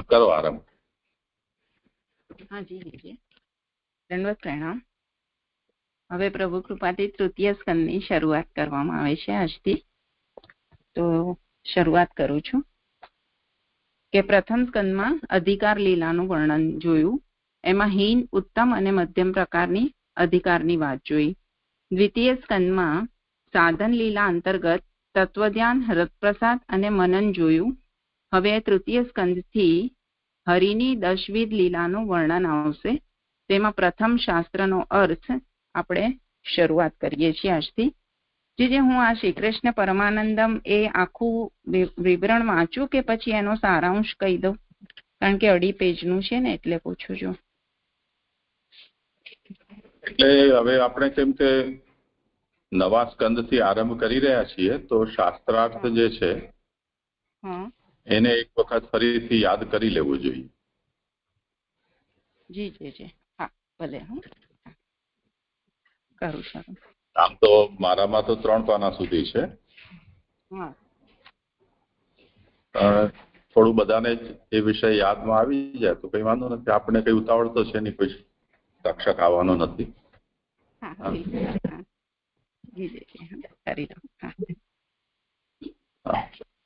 કરો આરંભ. हाँ जी लीजिए. दंडवत प्रणाम. હવે પ્રભુ કૃપાથી તૃતીય સ્કંદની શરૂઆત કરવામાં આવે છે આજથી. તો શરૂઆત કરું છું કે પ્રથમ સ્કંદમાં અધિકાર લીલાનું વર્ણન જોયું. એમાં હીન, ઉત્તમ અને મધ્યમ પ્રકારની અધિકારની વાત જોઈ. દ્વિતીય સ્કંદમાં સાધન લીલા અંતર્ગત તત્વધ્યાન, હૃદપ્રસાદ અને મનન જોયું. હવે તૃતીય સ્કંદથી હરિની દશવિધ લીલાનું વર્ણન આવશે. તેમાં પ્રથમ શાસ્ત્રનો અર્થ આપણે શરૂઆત કરીએ છીએ આજથી. જે હું આ શ્રી કૃષ્ણ પરમાનંદમ એ આખું વિવરણ વાંચું કે પછી એનો સારાંશ કહી દઉં? કારણ કે 2.5 પેજનું છે ને, એટલે પૂછું છું. એટલે હવે આપણે કેમ કે નવા સ્કંદથી આરંભ કરી રહ્યા છીએ, તો શાસ્ત્રાર્થ જે છે એને એક વખત ફરીથી યાદ કરી લેવું જોઈએ. જી જી જી, હા ભલે, હું કરું છું. આમ તો મારામાં તો 3 પાના સુધી છે. થોડું બધાને એ વિષય યાદમાં આવી જાય તો કઈ વાંધો નથી. આપણે કઈ ઉતાવળ તો છે નહીં, કોઈ રક્ષક આવવાનો નથી.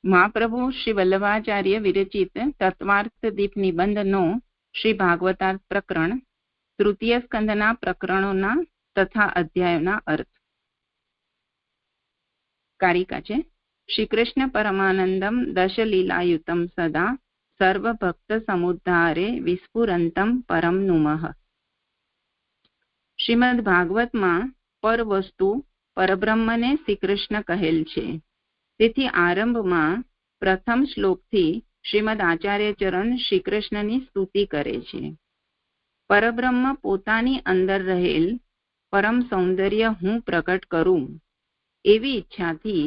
મહાપ્રભુ શ્રી વલ્લભાચાર્ય વિરચિત તત્વાર્થ દીપ નિબંધનો શ્રી ભાગવતાર્થ પ્રકરણ, તૃતીય સ્કંદના પ્રકરણોના તથા અધ્યાયોના અર્થ. કારિકા છે. શ્રી કૃષ્ણ પરમાનંદમ દશલીલાયુતમ સદા સર્વભક્ત સમુદ્ધારે વિસ્ફુરંતમ પરમ નુમઃ. શ્રીમદ ભાગવતમાં પર વસ્તુ પરબ્રહ્મને શ્રી કૃષ્ણ કહેલ છે. તેથી આરંભમાં પ્રથમ શ્લોકથી શ્રીમદ આચાર્ય ચરણ શ્રી કૃષ્ણની સ્તુતિ કરે છે. પરબ્રહ્મ પોતાની અંદર રહેલ પરમ સૌંદર્ય હું પ્રગટ કરું એવી ઈચ્છાથી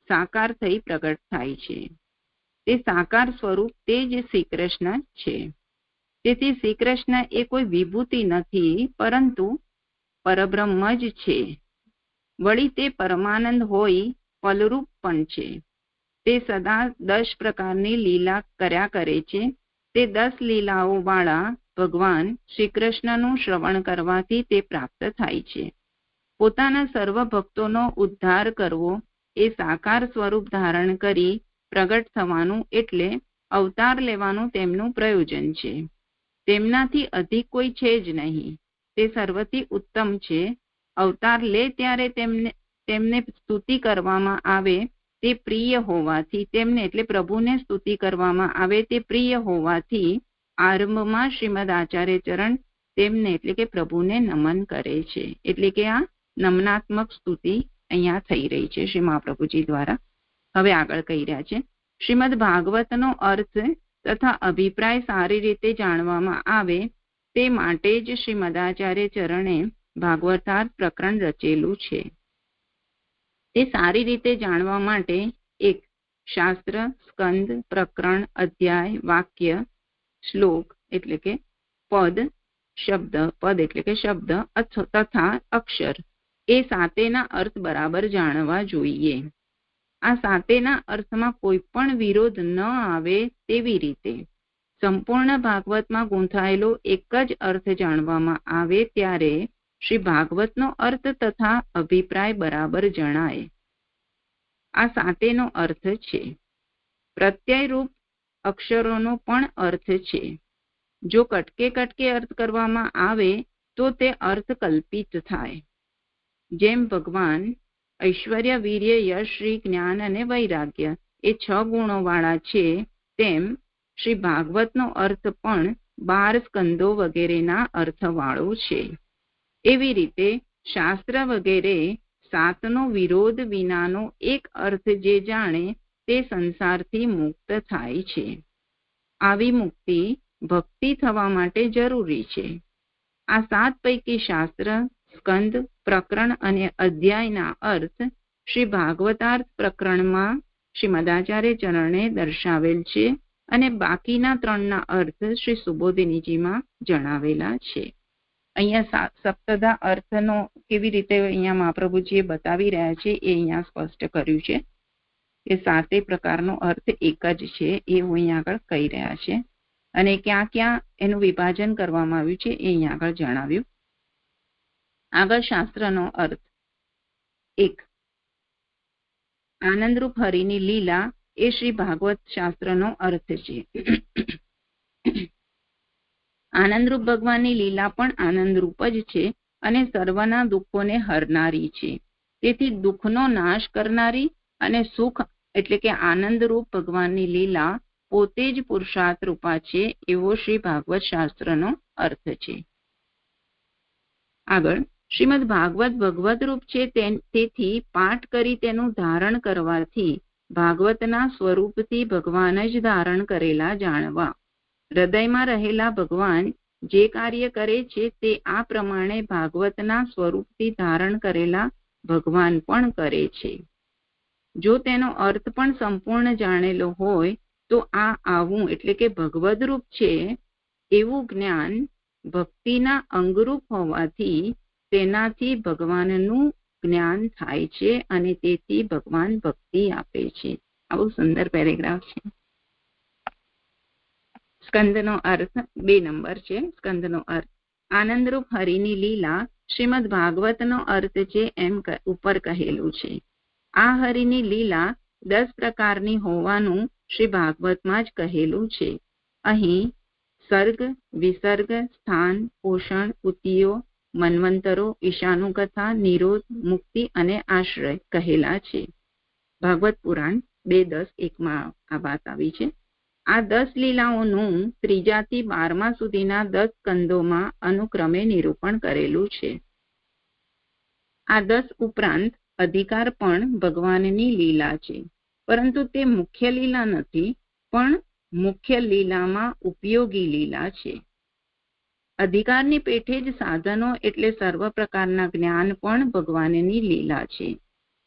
સાકાર થઈ પ્રગટ થાય છે. તે સાકાર સ્વરૂપ તે જ શ્રી કૃષ્ણ છે. તેથી શ્રી કૃષ્ણ એ કોઈ વિભૂતિ નથી, પરંતુ પરબ્રહ્મ જ છે. વળી તે પરમાનંદ હોય ફલરૂપ પણ છે. તે સદા 10 પ્રકારની લીલા કર્યા કરે છે. તે 10 લીલાઓ વાળા ભગવાન શ્રી કૃષ્ણનું શ્રવણ કરવાથી તે પ્રાપ્ત થાય છે. પોતાના સર્વ ભક્તોનો ઉદ્ધાર કરવો એ સાકાર સ્વરૂપ ધારણ કરી પ્રગટ થવાનું એટલે અવતાર લેવાનું તેમનું પ્રયોજન છે. તેમનાથી અધિક કોઈ છે જ નહીં. તે સર્વથી ઉત્તમ છે. અવતાર લે ત્યારે તેમને સ્તુતિ કરવામાં આવે તે પ્રિય હોવાથી, તેમને એટલે પ્રભુને સ્તુતિ કરવામાં આવે તે પ્રિય હોવાથી આરંભમાં શ્રીમદ આચાર્ય ચરણ તેમને એટલે કે પ્રભુને નમન કરે છે. એટલે કે આ નમનાત્મક સ્તુતિ અહીંયા થઈ રહી છે શ્રી મહાપ્રભુજી દ્વારા. હવે આગળ કહી રહ્યા છે. શ્રીમદ ભાગવતનો અર્થ તથા અભિપ્રાય સારી રીતે જાણવામાં આવે તે માટે જ શ્રીમદાચાર્ય ચરણે ભાગવતાર્થ પ્રકરણ રચેલું છે. તે સારી રીતે જાણવા માટે એક શાસ્ત્ર, સ્કંદ, પ્રકરણ, અધ્યાય, વાક્ય, શ્લોક એટલે કે પદ, શબ્દ, પદ એટલે કે શબ્દ તથા અક્ષર એ સાતેના અર્થ બરાબર જાણવા જોઈએ. આ સાતેના અર્થમાં કોઈ પણ વિરોધ ન આવે તેવી રીતે સંપૂર્ણ ભાગવતમાં ગૂંથાયેલો એક જ અર્થ જાણવામાં આવે ત્યારે શ્રી ભાગવતનો અર્થ તથા અભિપ્રાય બરાબર જણાય. આ સાતેનો અર્થ છે. પ્રત્યયરૂપ અક્ષરોનો પણ અર્થ છે. જો કટકે કટકે અર્થ કરવામાં આવે તો તે અર્થ કલ્પિત થાય. જેમ ભગવાન ઐશ્વર્ય, વીર્ય, યશ, શ્રી, જ્ઞાન અને વૈરાગ્ય એ 6 ગુણો વાળા છે, તેમ શ્રી ભાગવતનો અર્થ પણ 12 સ્કંદો વગેરેના અર્થવાળો છે. એવી રીતે શાસ્ત્ર વગેરે 7નો વિરોધ વિનાનો એક અર્થ જે જાણે તે સંસારથી મુક્ત થાય છે. આવી મુક્તિ ભક્તિ થવા માટે જરૂરી છે. આ 7 પૈકી શાસ્ત્ર, સ્કંદ, પ્રકરણ અને અધ્યાયના અર્થ શ્રી ભાગવતાર્થ પ્રકરણમાં શ્રીમદાચાર્ય ચરણે દર્શાવેલ છે અને બાકીના 3ના અર્થ શ્રી સુબોધિનીજીમાં જણાવેલા છે. અહીંયા સપ્તધા અર્થનો કેવી રીતે અહીંયા મહાપ્રભુજીએ બતાવી રહ્યા છે એ અહીંયા સ્પષ્ટ કર્યું છે કે સાતે પ્રકારનો અર્થ એક જ છે એવું અહીંયા આગળ કહી રહ્યા છે. અને ક્યાં ક્યાં એનું વિભાજન કરવામાં આવ્યું છે એ અહીંયા આગળ જણાવ્યું. આગળ શાસ્ત્રનો અર્થ. 1. આનંદરૂપ હરિની લીલા એ શ્રી ભાગવત શાસ્ત્રનો અર્થ છે. આનંદરૂપ ભગવાનની લીલા પણ આનંદરૂપ જ છે અને સર્વના દુઃખોને હરનારી છે. તેથી દુઃખનો નાશ કરનારી અને સુખ એટલે કે આનંદરૂપ ભગવાનની લીલા પોતે જ પુરુષાર્થ રૂપા છે એવો શ્રી ભાગવત શાસ્ત્રનો અર્થ છે. આગળ શ્રીમદ ભાગવત ભગવત રૂપ છે, તેથી પાઠ કરી તેનું ધારણ કરવાથી ભાગવતના સ્વરૂપથી ભગવાન જ ધારણ કરેલા જાણવા. હૃદયમાં રહેલા ભગવાન જે કાર્ય કરે છે તે આ પ્રમાણે ભાગવતના સ્વરૂપથી ધારણ કરેલા ભગવાન પણ કરે છે. જો તેનો અર્થ પણ સંપૂર્ણ જાણેલો હોય તો આ આવું એટલે કે ભગવદ રૂપ છે એવું જ્ઞાન ભક્તિના અંગરૂપ હોવાથી તેનાથી ભગવાનનું જ્ઞાન થાય છે અને તેથી ભગવાન ભક્તિ આપે છે. આવું સુંદર પેરેગ્રાફ છે. સ્કંદનો અર્થ 2 નંબર છે. સ્કંદનો અર્થ આનંદરૂપ હરિની લીલા શ્રીમદ ભાગવતનો અર્થ છે એમ ઉપર કહેલું છે. આ હરિની લીલા 10 પ્રકારની હોવાનું શ્રી ભાગવતમાં જ કહેલું છે. અહીં સર્ગ, વિસર્ગ, સ્થાન, પોષણ, ઉતિયો, મન્વંતરો, ઈશાનુકથા, નિરોધ, મુક્તિ અને આશ્રય કહેલા છે. ભાગવત પુરાણ 2.10.1 આ વાત આવી છે. આ 10 લીલાઓનું 3 થી 12 સુધીના 10 સ્કંદોમાં અનુક્રમે નિરૂપણ કરેલું છે. આ 10 ઉપરાંત અધિકાર પણ ભગવાનની લીલા છે, પરંતુ તે મુખ્ય લીલા નથી, પણ મુખ્ય લીલામાં ઉપયોગી લીલા છે. અધિકારની પેઠે જ સાધનો એટલે સર્વ પ્રકારના જ્ઞાન પણ ભગવાનની લીલા છે,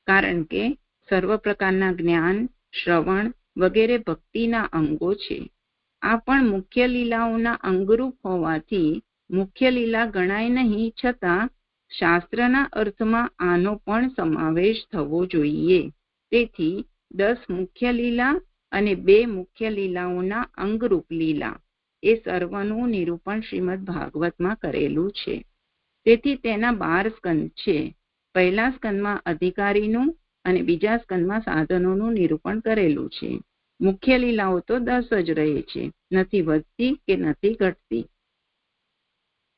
કારણ કે સર્વ પ્રકારના જ્ઞાન, શ્રવણ વગેરે ભક્તિના અંગો છે. આ પણ મુખ્ય લીલાઓના અંગરૂપ હોવાથી મુખ્ય લીલા ગણાય નહીં, છતાં શાસ્ત્રના અર્થમાં આનો પણ સમાવેશ થવો જોઈએ. તેથી 10 મુખ્ય લીલા અને 2 મુખ્ય લીલાઓના અંગરૂપ લીલા એ સર્વનું નિરૂપણ શ્રીમદ ભાગવતમાં કરેલું છે. તેથી તેના 12 સ્કંદ છે. પહેલા સ્કંદમાં અધિકારીનું અને બીજા સ્કંદમાં સાધનોનું નિરૂપણ કરેલું છે. મુખ્ય લીલાઓ તો 10 જ રહે છે, નથી વધતી કે નથી ઘટતી.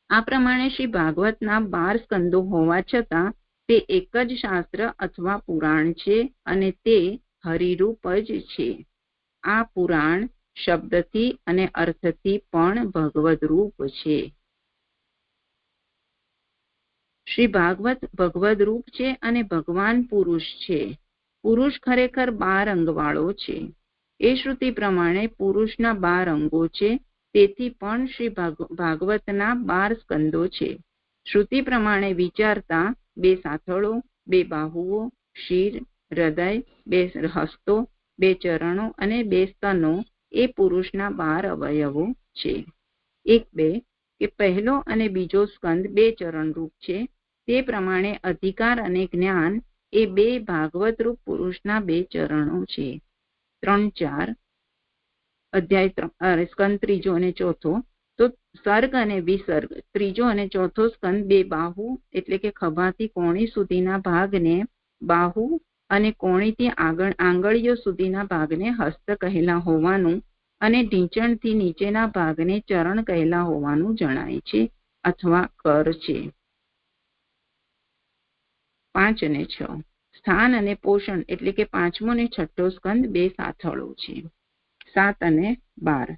આ પ્રમાણે શ્રી ભાગવતના 12 સ્કંદો હોવા છતાં તે એક જ શાસ્ત્ર અથવા પુરાણ છે અને તે હરિરૂપ જ છે. આ પુરાણ શબ્દથી અને અર્થથી પણ ભગવદ રૂપ છે. શ્રી ભાગવત ભગવદ રૂપ છે અને ભગવાન પુરુષ છે. પુરુષ ખરેખર 12 અંગવાળો છે. એ શ્રુતિ પ્રમાણે પુરુષના 12 અંગો છે, તેથી પણ શ્રી ભાગવતના 12 સ્કંદો છે. શ્રુતિ પ્રમાણે વિચારતા 2 સાથળો, 2 બાહુઓ, શિર, હૃદય, 2 હસ્તો, 2 ચરણો અને 2 સ્તનો એ પુરુષના 12 અવયવો છે. 1-2 કે પહેલો અને બીજો સ્કંદ 2 ચરણ રૂપ છે, તે પ્રમાણે અધિકાર અને જ્ઞાન એ 2 ભાગવત રૂપ પુરુષના 2 ચરણો છે. 3-4 અધ્યાય સ્કંદ 3 અને 4 તો સર્ગ અને વિસર્ગ 3 અને 4 સ્કંદ 2 બાહુ એટલે કે ખભાથી કોણી સુધીના ભાગને બાહુ અને કોણીથી આંગળીઓ સુધીના ભાગને હસ્ત કહેલા હોવાનું અને ઢીંચણથી નીચેના ભાગને ચરણ કહેલા હોવાનું જણાય છે અથવા કર છે. 5 અને 6 સ્થાન અને પોષણ એટલે કે 5મો અને 6ઠ્ઠો સ્કંદ 2 સાથળો છે. 7 અને 12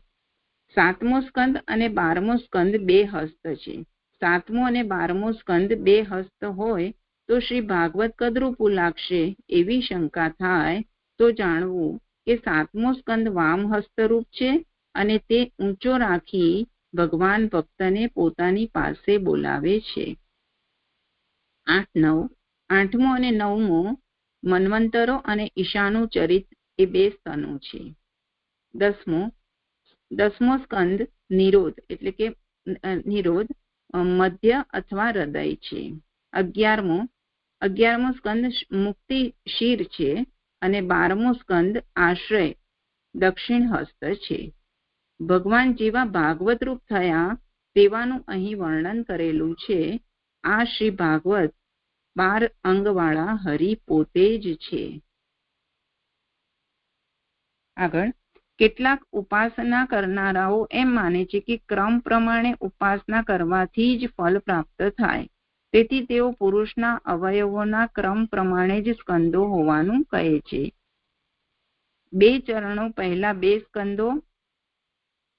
7મો સ્કંદ અને 12મો સ્કંદ 2 હસ્ત છે. 7મો અને 12મો સ્કંદ 2 હસ્ત હોય તો શ્રી ભાગવત કદરૂપું લાગશે એવી શંકા થાય તો જાણવું કે 7મો સ્કંદ વામ હસ્તરૂપ છે અને તે ઊંચો રાખી ભગવાન ભક્તને પોતાની પાસે બોલાવે છે. 8-9 8મો અને 9મો મન્વંતરો અને ઈશાનું ચરિત એ 2 સ્તનો છે. 10મો સ્કંદ નિરોધ એટલે કે નિરોધ મધ્ય અથવા હૃદય છે. 11મો સ્કંદ મુક્તિ શિર છે અને 12મો સ્કંદ આશ્રય દક્ષિણ હસ્ત છે. ભગવાન જેવા ભાગવત રૂપ થયા તેવાનું અહીં વર્ણન કરેલું છે. આ શ્રી ભાગવત 12 અંગવાળા હરિ પોતે જ છે. આગળ કેટલાક ઉપાસના કરનારાઓ એમ માને છે કે ક્રમ પ્રમાણે ઉપાસના કરવાથી જ ફળ પ્રાપ્ત થાય, તેથી તેઓ પુરુષના અવયવોના ક્રમ પ્રમાણે જ સ્કંદો હોવાનું કહે છે. 2 ચરણો પહેલા 2 સ્કંદો,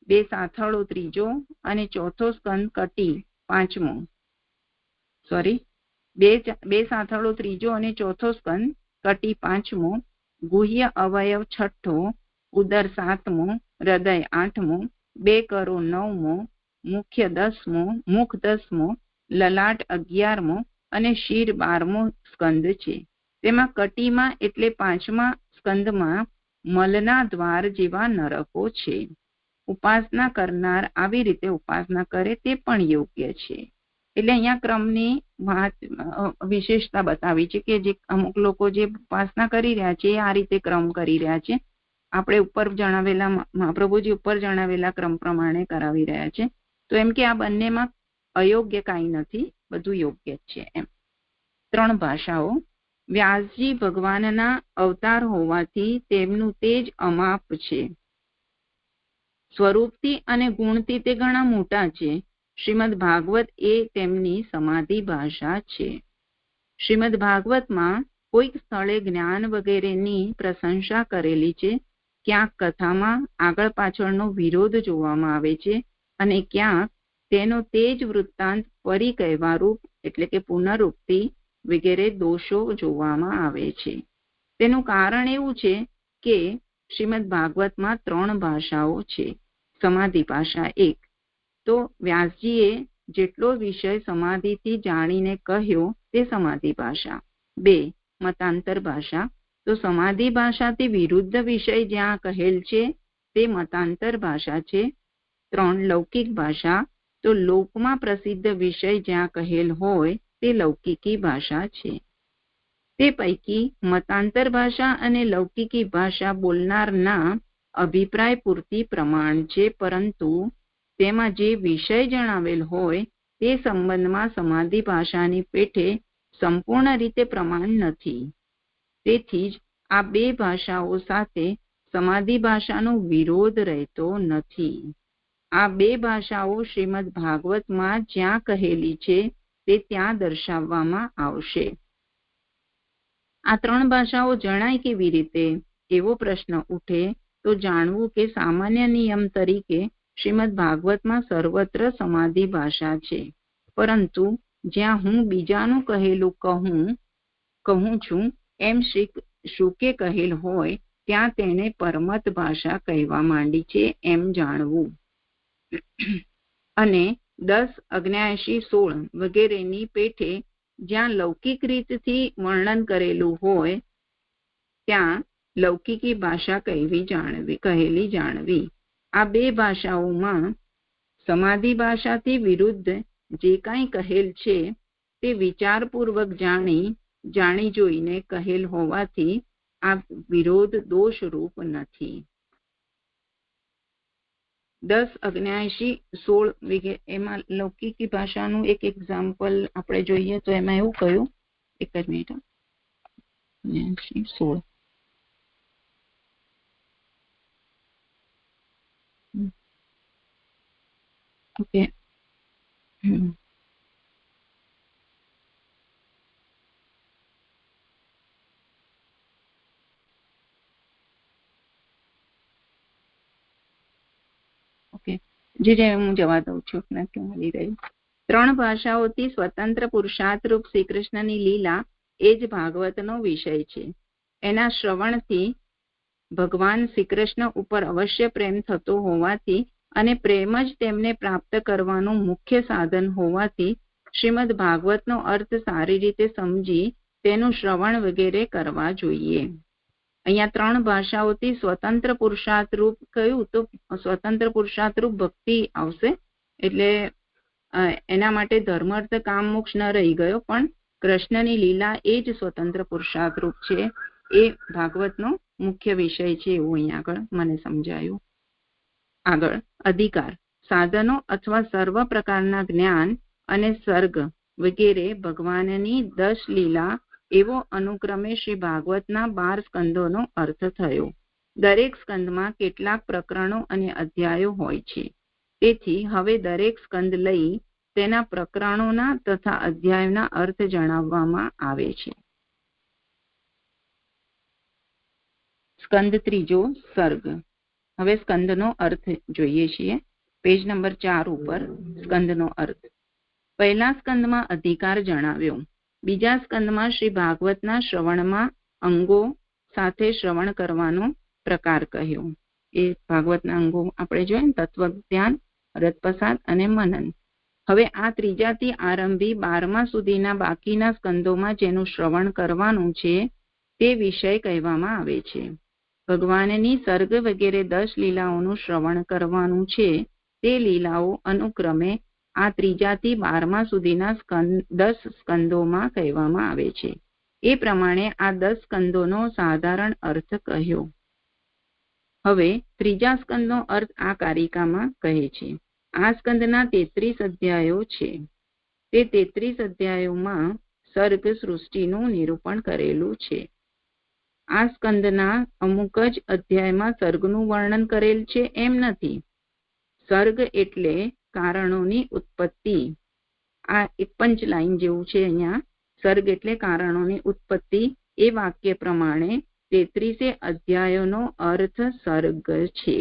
2 સાથળો ત્રીજો અને ચોથો સ્કંદ કટી પાંચમો, 2 સાથળો ત્રીજો અને ચોથો સ્કંદ કટી પાંચમો, ગુહ્ય અવયવ છઠ્ઠો, ઉદર 7મો, હૃદય 8મો, 2 કરો 9મો, મુખ્ય 10મો, મુખ 10મો, લલાટ 11મો અને શિર 12મો સ્કંદ છે. તેમાં કટીમાં એટલે 5મા સ્કંદમાં મલના દ્વાર જેવા નરકો છે. ઉપાસના કરનાર આવી રીતે ઉપાસના કરે તે પણ યોગ્ય છે. એટલે અહીંયા ક્રમની વિશેષતા બતાવી છે કે જે અમુક લોકો જે ઉપાસના કરી રહ્યા છે એ આ રીતે ક્રમ કરી રહ્યા છે. આપણે ઉપર જણાવેલા મહાપ્રભુજી ઉપર જણાવેલા ક્રમ પ્રમાણે કરાવી રહ્યા છે. તો એમ કે આ બંનેમાં અયોગ્ય કાંઈ નથી, બધું યોગ્ય જ છે. એમ 3 ભાષાઓ. વ્યાસજી ભગવાનના અવતાર હોવાથી તેમનું તેજ અમાપ છે. સ્વરૂપથી અને ગુણથી તે ઘણા મોટા છે. શ્રીમદ ભાગવત એ તેમની સમાધિ ભાષા છે. શ્રીમદ ભાગવતમાં કોઈક સ્થળે જ્ઞાન વગેરેની પ્રશંસા કરેલી છે, ક્યાંક કથામાં આગળ પાછળનો વિરોધ જોવામાં આવે છે અને ક્યાંક તેનો તેજ વૃત્તાંત ફરી કહેવારૂપ એટલે કે પુનરુક્તિ વગેરે દોષો જોવામાં આવે છે. તેનું કારણ એવું છે કે શ્રીમદ ભાગવતમાં 3 ભાષાઓ છે. સમાધિ ભાષા 1, તો વ્યાસજીએ જેટલો વિષય સમાધિથી જાણીને કહ્યો તે સમાધિ ભાષા. 2, મતાંતર ભાષા, તો સમાધિ ભાષાથી વિરુદ્ધ વિષય જ્યાં કહેલ છે તે મતાંતર ભાષા છે. 3, લૌકિક ભાષા, તો લોકમાં પ્રસિદ્ધ વિષય જ્યાં કહેલ હોય તે લૌકિકી ભાષા છે. તે પૈકી મતાંતર ભાષા અને લૌકિકી ભાષા બોલનારના અભિપ્રાય પૂરતી પ્રમાણ છે, પરંતુ તેમાં જે વિષય જણાવેલ હોય તે સંબંધમાં સમાધિ ભાષાની પેઠે સંપૂર્ણ રીતે પ્રમાણ નથી. તેથી જ આ 2 ભાષાઓ સાથે સમાધિ ભાષાનો વિરોધ રહેતો નથી. આ 2 ભાષાઓ શ્રીમદ ભાગવતમાં જ્યાં કહેલી છે તે ત્યાં દર્શાવવામાં આવશે. આ 3 ભાષાઓ જણાય કેવી રીતે એવો પ્રશ્ન ઉઠે તો જાણવું કે સામાન્ય નિયમ તરીકે શ્રીમદ ભાગવતમાં સર્વત્ર સમાધિ ભાષા છે, પરંતુ જ્યાં હું બીજાનું કહેલું કહું છું એમ શ્રી શુકે કહેલ હોય ત્યાં તેને પરમત ભાષા કહેવા માંડી છે એમ જાણવું. અને 10, 79, 16 વગેરેની પેઠે જ્યાં લૌકિક રીતથી વર્ણન કરેલું હોય ત્યાં લૌકિકી ભાષા કહેલી જાણવી. આ 2 ભાષાઓમાં સમાધિ ભાષાથી વિરુદ્ધ જે કાંઈ કહેલ છે તે વિચારપૂર્વક જાણી જોઈને કહેલ હોવાથી આ વિરોધ દોષરૂપ નથી. 10, 79, 16 વગેરે એમાં લૌકિકી ભાષાનું એક એક્ઝામ્પલ આપણે જોઈએ તો એમાં એવું કહ્યું, એક જ મિનિટ, 16 ઓકે. જે હું જવા દઉં છું. 3 ભાષાઓથી સ્વતંત્ર પુરુષાર્થ રૂપ શ્રી કૃષ્ણની લીલા એ જ ભાગવતનો વિષય છે. એના શ્રવણથી ભગવાન શ્રી કૃષ્ણ ઉપર અવશ્ય પ્રેમ થતો હોવાથી અને પ્રેમ જ તેમને પ્રાપ્ત કરવાનું મુખ્ય સાધન હોવાથી શ્રીમદ ભાગવતનો અર્થ સારી રીતે સમજી તેનું શ્રવણ વગેરે કરવા જોઈએ. અહીંયા 3 ભાષાઓથી સ્વતંત્ર પુરુષાર્થ રૂપ કહ્યું તો સ્વતંત્ર પુરુષાર્થ રૂપ ભક્તિ આવશે, એટલે એના માટે ધર્મ અર્થ કામ મોક્ષ ન રહી ગયો, પણ કૃષ્ણની લીલા એ જ સ્વતંત્ર પુરુષાર્થ રૂપ છે. એ ભાગવતનો મુખ્ય વિષય છે એવું અહીંયા આગળ મને સમજાયું. આગળ અધિકાર સાધનો અથવા સર્વ પ્રકારના જ્ઞાન અને સર્ગ વગેરે ભગવાનની 10 લીલા એવો અનુક્રમે શ્રી ભાગવતના 12 સ્કંદોનો અર્થ થયો. દરેક સ્કંદમાં કેટલાક પ્રકરણો અને અધ્યાયો હોય છે. તેથી હવે દરેક સ્કંદ લઈ તેના પ્રકરણોના તથા અધ્યાયોના અર્થ જણાવવામાં આવે છે. સ્કંદ ત્રીજો સર્ગ. હવે સ્કંદનો અર્થ જોઈએ છીએ. પેજ નંબર 4 ઉપર સ્કંદનો અર્થ. પહેલા સ્કંદમાં અધિકાર જણાવ્યો. બીજા સ્કંદમાં શ્રી ભાગવતના શ્રવણમાં અંગો સાથે શ્રવણ કરવાનો પ્રકાર કહ્યો. એ ભાગવતના અંગો આપણે જોઈએ, તત્વજ્ઞાન, રસપ્રસાદ અને મનન. હવે આ ત્રીજાથી આરંભી 12મા સુધીના બાકીના સ્કંદોમાં જેનું શ્રવણ કરવાનું છે તે વિષય કહેવામાં આવે છે. ભગવાનની સર્ગ વગેરે 10 લીલાઓનું શ્રવણ કરવાનું છે. તે લીલાઓ અનુક્રમે આ ત્રીજાથી 12મા સુધીના 10 સ્કંદોમાં કહેવામાં આવે છે. એ પ્રમાણે આ 10 સ્કંદોનો સાધારણ અર્થ કહ્યો. હવે ત્રીજા સ્કંદનો અર્થ આ કારિકામાં કહે છે. આ સ્કંદના 33 અધ્યાયો છે. તે 33 અધ્યાયોમાં સર્ગ સૃષ્ટિનું નિરૂપણ કરેલું છે. આ સ્કંદના અમુક જ અધ્યાયમાં સર્ગનું વર્ણન કરેલ છે એમ નથી. સર્ગ એટલે કારણોની ઉત્પત્તિ. આ એક પંચલાઈન જેવું છે અહીંયા. સર્ગ એટલે કારણોની ઉત્પત્તિ. એ વાક્ય પ્રમાણે 33 અધ્યાયોનો અર્થ સર્ગ છે.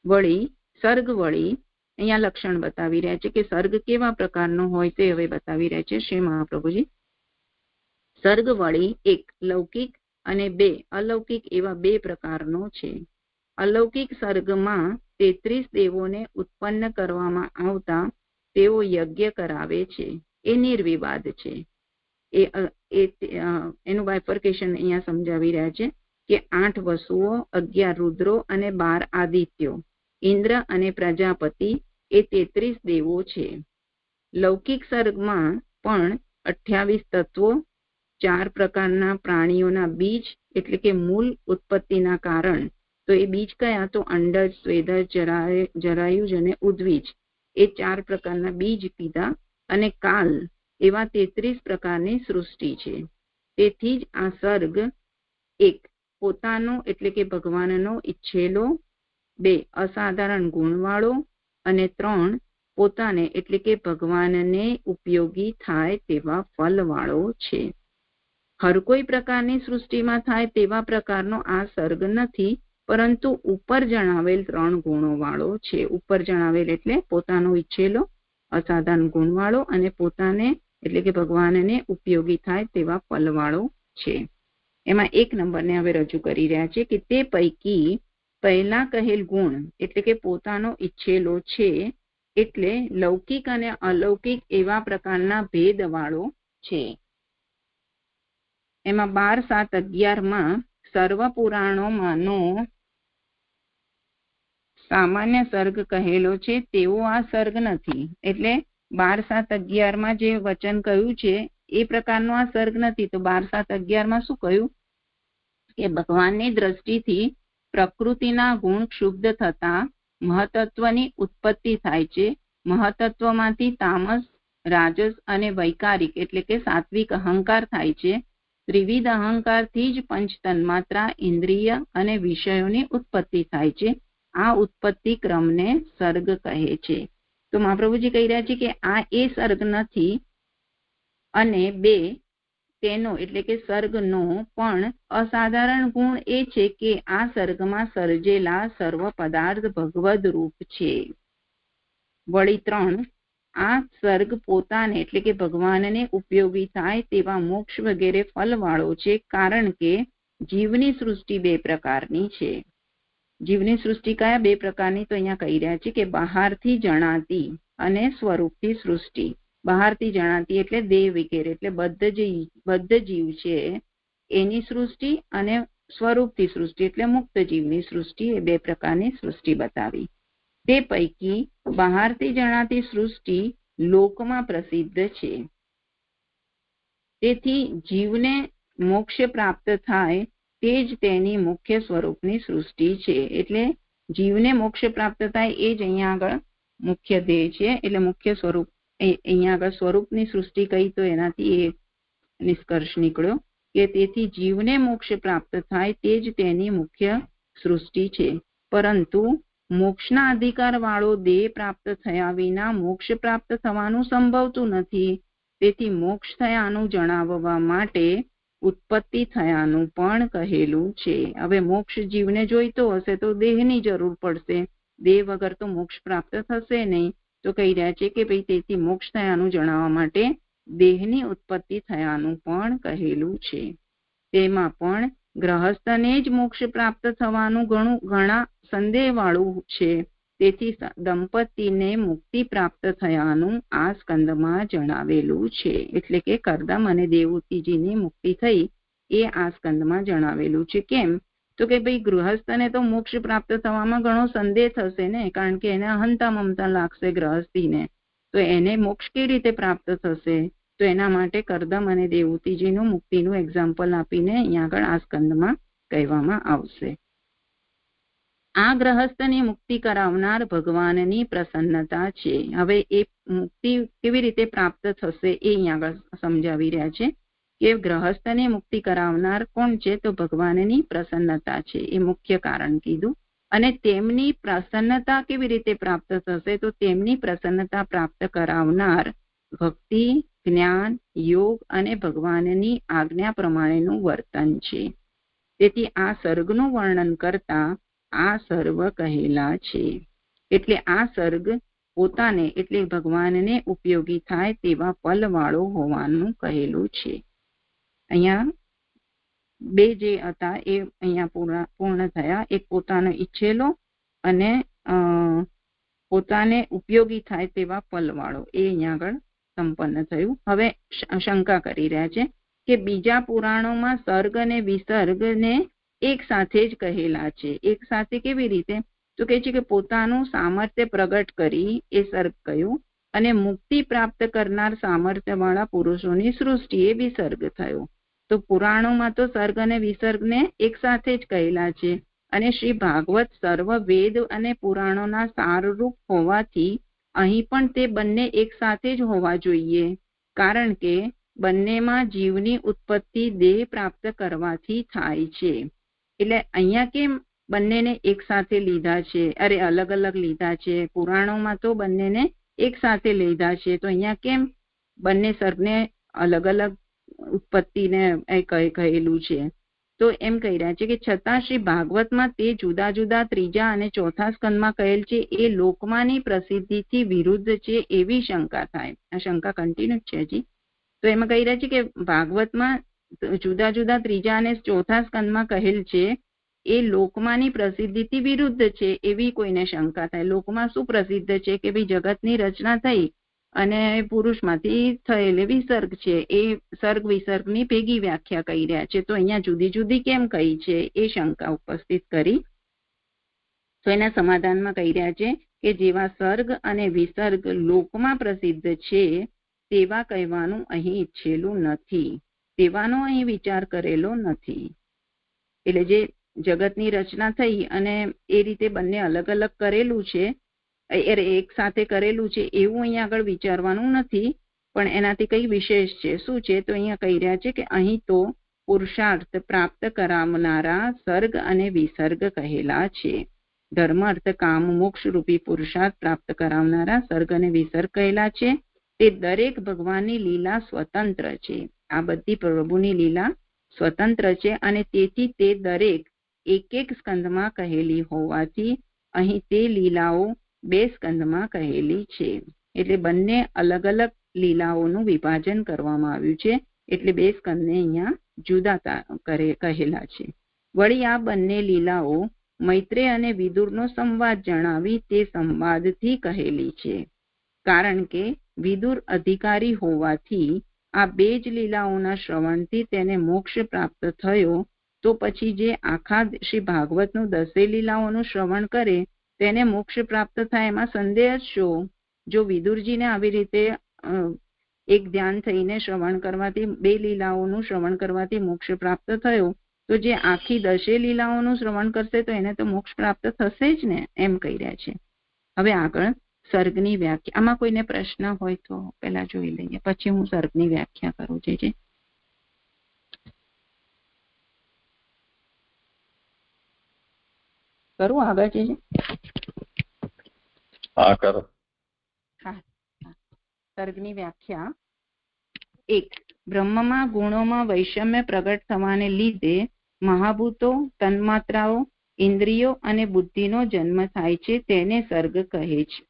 વળી સર્ગ વળી અહીંયા લક્ષણ બતાવી રહ્યા છે કે સર્ગ કેવા પ્રકારનો હોય તે હવે બતાવી રહ્યા છે શ્રી મહાપ્રભુજી. સર્ગ વળી 1 લૌકિક અને 2 અલૌકિક એવા 2 પ્રકારનો છે. અલૌકિક સર્ગમાં 33 દેવોને ઉત્પન્ન કરવામાં આવતા તેઓ યજ્ઞ કરાવે છે. એ નિર્વિવાદ છે. એનું બાયફર્કેશન અહીંયા સમજાવી રહ્યા છે કે 8 વસુઓ, 11 રુદ્રો અને 12 આદિત્યો, ઇન્દ્ર અને પ્રજાપતિ એ 33 દેવો છે. લૌકિક સર્ગમાં પણ 28 તત્વો, 4 પ્રકારના પ્રાણીઓના બીજ એટલે કે મૂળ ઉત્પત્તિના કારણ. તો એ બીજ કયા? તો અંડજ, સ્વેદજ, જરાયુજ અને ઉદ્વીજ. એ 4 પ્રકારના બીજ કીધા. અને કાલ એવા 33 પ્રકારની સૃષ્ટિ છે. તેથી જ આ સર્ગ 1 પોતાનો એટલે કે ભગવાનનો ઈચ્છેલો, 2 અસાધારણ ગુણવાળો અને 3 પોતાને એટલે કે ભગવાનને ઉપયોગી થાય તેવા ફલવાળો છે. હર કોઈ પ્રકારની સૃષ્ટિમાં થાય તેવા પ્રકારનો આ સર્ગ નથી, પરંતુ ઉપર જણાવેલ 3 ગુણો વાળો છે. ઉપર જણાવેલ એટલે પોતાનો ઈચ્છેલો, અસાધારણ ગુણવાળો અને પોતાને એટલે કે ભગવાનને ઉપયોગી થાય તેવા ફલવાળો છે. એમાં 1 નંબરને હવે રજૂ કરી રહ્યા છે કે તે પૈકી પહેલા કહેલ ગુણ એટલે કે પોતાનો ઈચ્છેલો છે એટલે લૌકિક અને અલૌકિક એવા પ્રકારના ભેદવાળો છે. એમાં 12, 7, 11માં સર્વ પુરાણોમાંનો સામાન્ય સર્ગ કહેલો છે તેવો આ સર્ગ નથી. એટલે 12, 7, 11માં જે વચન કહ્યું છે એ પ્રકારનો આ સર્ગ નથી. તો 12, 7, 11માં શું કહ્યું કે ભગવાનની દ્રષ્ટિથી પ્રકૃતિના ગુણ ક્ષુબ્ધ થતા મહતત્વની ઉત્પત્તિ થાય છે. મહતત્વમાંથી તામસ, રાજસ અને વૈકારિક એટલે કે સાત્વિક અહંકાર થાય છે. ત્રિવિધ અહંકારથી જ પંચ તન્માત્રા, ઇન્દ્રિય અને વિષયોની ઉત્પત્તિ થાય છે. આ ઉત્પત્તિ ક્રમને સર્ગ કહે છે. તો મહાપ્રભુજી કહી રહ્યા છે કે આ એ સર્ગ નથી. અને 2 તેનો એટલે કે સર્ગનો પણ અસાધારણ ગુણ એ છે કે આ સર્ગમાં સર્જેલા સર્વ પદાર્થ ભગવદ રૂપ છે. વળી 3 આ સર્ગ પોતાને એટલે કે ભગવાનને ઉપયોગી થાય તેવા મોક્ષ વગેરે ફલવાળો છે. કારણ કે જીવની સૃષ્ટિ 2 પ્રકારની છે. જીવની સૃષ્ટિ કયા 2 પ્રકારની? તો અહીંયા કહી રહ્યા છે કે બહારથી જણાતી અને સ્વરૂપથી સૃષ્ટિ. બહારથી જણાતી એટલે દેહ વગેરે એટલે બદ્ધ જીવ છે એની સૃષ્ટિ, અને સ્વરૂપથી સૃષ્ટિ એટલે મુક્ત જીવની સૃષ્ટિ. એ 2 પ્રકારની સૃષ્ટિ બતાવી. તે પૈકી બહારથી જણાતી સૃષ્ટિ લોકમાં પ્રસિદ્ધ છે. તેથી જીવને મોક્ષ પ્રાપ્ત થાય તે જ તેની મુખ્ય સ્વરૂપની સૃષ્ટિ છે. એટલે જીવને મોક્ષ પ્રાપ્ત થાય એ જ અહીંયા આગળ મુખ્ય ધ્યેય છે. એટલે મુખ્ય સ્વરૂપ અહીંયા આગળ સ્વરૂપની સૃષ્ટિ કહી તો એનાથી એ નિષ્કર્ષ નીકળ્યો કે તેથી જીવને મોક્ષ પ્રાપ્ત થાય તે જ તેની મુખ્ય સૃષ્ટિ છે. પરંતુ મોક્ષના અધિકાર વાળો દેહ પ્રાપ્ત થયા વિના મોક્ષ પ્રાપ્ત થવાનું સંભવતું નથી. તેથી મોક્ષ થયાનું જણાવવા માટે ઉત્પત્તિ થયાનું પણ કહેલું છે. હવે મોક્ષ જીવને જોઈતો હશે તો દેહની જરૂર પડશે. દેહ વગર તો મોક્ષ પ્રાપ્ત થશે નહીં. તો કહી રહ્યા છે કે ભાઈ તેથી મોક્ષ થયાનું જણાવવા માટે દેહની ઉત્પત્તિ થયાનું પણ કહેલું છે. તેમાં પણ ગ્રહસ્થને જ મોક્ષ પ્રાપ્ત થવાનું ઘણા સંદેહ વાળું છે. તેથી દંપતીને મુક્તિ પ્રાપ્ત થયાનું આ સ્કંદમાં જણાવેલું છે. એટલે કે કરદમ અને દેવહૂતિજીની મુક્તિ થઈ એ આ સ્કંદમાં જણાવેલું છે. કેમ તો કે ભાઈ ગૃહસ્થને તો મોક્ષ પ્રાપ્ત થવામાં ઘણો સંદેહ થશે ને, કારણ કે એને અહંતા મમતા લાગશે ગ્રહસ્થીને. તો એને મોક્ષ કેવી રીતે પ્રાપ્ત થશે? તો એના માટે કરદમ અને દેવહૂતિજીનું મુક્તિનું એક્ઝામ્પલ આપીને અહીંયા આગળ આ સ્કંદમાં કહેવામાં આવશે. આ ગ્રહસ્થની મુક્તિ કરાવનાર ભગવાનની પ્રસન્નતા છે. હવે એ મુક્તિ કેવી રીતે પ્રાપ્ત થશે એ અહીંયા આગળ સમજાવી રહ્યા છે કે ગ્રહસ્થની મુક્તિ કરાવનાર કોણ છે? તો ભગવાનની પ્રસન્નતા છે. એ મુખ્ય કારણ કીધું. અને તેમની પ્રસન્નતા કેવી રીતે પ્રાપ્ત થશે? તો તેમની પ્રસન્નતા પ્રાપ્ત કરાવનાર ભક્તિ, જ્ઞાન, યોગ અને ભગવાનની આજ્ઞા પ્રમાણેનું વર્તન છે. તેથી આ સર્ગનું વર્ણન કરતા આ સર્વ કહેલા છે. એટલે આ સર્ગ પોતાને એટલે ભગવાનને ઉપયોગી થાય તેવા ફલવાળો હોવાનું કહેલું છે. અહીંયા બે જે હતા એ અહીંયા પૂર્ણ થયા. એક પોતાનો ઈચ્છેલો અને પોતાને ઉપયોગી થાય તેવા ફલવાળો એ અહીંયા આગળ સંપન્ન થયું. હવે શંકા કરી રહ્યા છે કે બીજા પુરાણોમાં સર્ગ અને વિસર્ગને એક સાથે જ કહેલા છે. એક સાથે કેવી રીતે? તો કહે છે કે પોતાનું સામર્થ્ય પ્રગટ કરી એ સર્ગ કહ્યું અને મુક્તિ પ્રાપ્ત કરનાર સામર્થ્ય વાળા પુરુષોની સૃષ્ટિ એ વિસર્ગ થયો. તો પુરાણોમાં તો સર્ગ અને વિસર્ગને એક સાથે જ કહેલા છે. અને શ્રી ભાગવત સર્વ વેદ અને પુરાણોના સારરૂપ હોવાથી અહીં પણ તે બંને એક સાથે જ હોવા જોઈએ. કારણ કે બંનેમાં જીવની ઉત્પત્તિ દેહ પ્રાપ્ત કરવાથી થાય છે. એટલે અહીંયા કેમ બંનેને એક સાથે લીધા છે? અરે અલગ અલગ લીધા છે. પુરાણોમાં તો બંનેને એક સાથે લીધા છે. તો અહીંયા કેમ બંને સર્ગને અલગ અલગ ઉત્પત્તિને કહેલું છે? તો એમ કહી રહ્યા છે કે છતાં શ્રી ભાગવતમાં તે જુદા જુદા ત્રીજા અને ચોથા સ્કંદમાં કહેલ છે એ લોકમાની પ્રસિદ્ધિથી વિરુદ્ધ છે એવી શંકા થાય. આ શંકા કન્ટિન્યુ છે હજી. તો એમાં કહી રહ્યા છે કે ભાગવતમાં જુદા જુદા ત્રીજા અને ચોથા સ્કંદમાં કહેલ છે એ લોકમાની પ્રસિદ્ધિથી વિરુદ્ધ છે એવી કોઈને શંકા થાય. લોકમાં શું પ્રસિદ્ધ છે કે ભાઈ જગતની રચના થઈ અને પુરુષમાંથી થયેલી વિસર્ગ છે. એ સર્ગ વિસર્ગની ભેગી વ્યાખ્યા કહી રહ્યા છે. તો અહીંયા જુદી જુદી કેમ કહી છે એ શંકા ઉપસ્થિત કરી. તો એના સમાધાનમાં કહી રહ્યા છે કે જેવા સર્ગ અને વિસર્ગ લોકમાં પ્રસિદ્ધ છે તેવા કહેવાનું અહીં ઈચ્છેલું નથી. તેવાનો અહીં વિચાર કરેલો નથી. એટલે જે જગતની રચના થઈ અને એ રીતે બંને અલગ અલગ કરેલું છે, એક સાથે કરેલું છે એવું અહીંયા આગળ વિચારવાનું નથી. પણ એનાથી કઈ વિશેષ છે? શું છે? તો અહીંયા કહી રહ્યા છે કે અહીં તો પુરુષાર્થ પ્રાપ્ત કરાવનારા સર્ગ અને વિસર્ગ કહેલા છે. ધર્મ, અર્થ, કામ, મોક્ષ રૂપી પુરુષાર્થ પ્રાપ્ત કરાવનારા સર્ગ અને વિસર્ગ કહેલા છે. તે દરેક ભગવાનની લીલા સ્વતંત્ર છે. આ બધી પ્રભુની લીલા સ્વતંત્ર છે અને તેથી તે દરેક એક એક સ્કંદમાં કહેલી હોવાથી અહીં તે લીલાઓ બે સ્કંદમાં કહેલી છે. એટલે બંને અલગ અલગ લીલાઓનું વિભાજન કરવામાં આવ્યું છે. એટલે બે સ્કંદને અહીંયા જુદા કહેલા છે. વળી આ બંને લીલાઓ મૈત્રેય અને વિદુરનો સંવાદ જણાવી તે સંવાદથી કહેલી છે. કારણ કે વિદુર અધિકારી હોવાથી આ બે જ લીલાઓના શ્રવણથી તેને મોક્ષ પ્રાપ્ત થયો. તો પછી જે આખા શ્રી ભાગવતનું 10 લીલાઓનું શ્રવણ કરે તેને મોક્ષ પ્રાપ્ત થાય એમાં સંદેહ જ શો? જો વિદુરજીને આવી રીતે એક ધ્યાન થઈને શ્રવણ કરવાથી, 2 લીલાઓનું શ્રવણ કરવાથી મોક્ષ પ્રાપ્ત થયો, તો જે આખી 10 લીલાઓનું શ્રવણ કરશે તો એને તો મોક્ષ પ્રાપ્ત થશે જ ને, એમ કહી રહ્યા છે. હવે આગળ સર્ગની વ્યાખ્યા. આમાં કોઈને પ્રશ્ન હોય તો પહેલા જોઈ લઈએ, પછી હું સર્ગની વ્યાખ્યા કરું. જે કરું આગળ જે હા કરો. હા, સર્ગની વ્યાખ્યા. 1. બ્રહ્મમાં ગુણોમાં વૈષમ્ય પ્રગટ થવાને લીધે મહાભૂતો, તન્માત્રાઓ, ઇન્દ્રિયો અને બુદ્ધિનો જન્મ થાય છે, તેને સર્ગ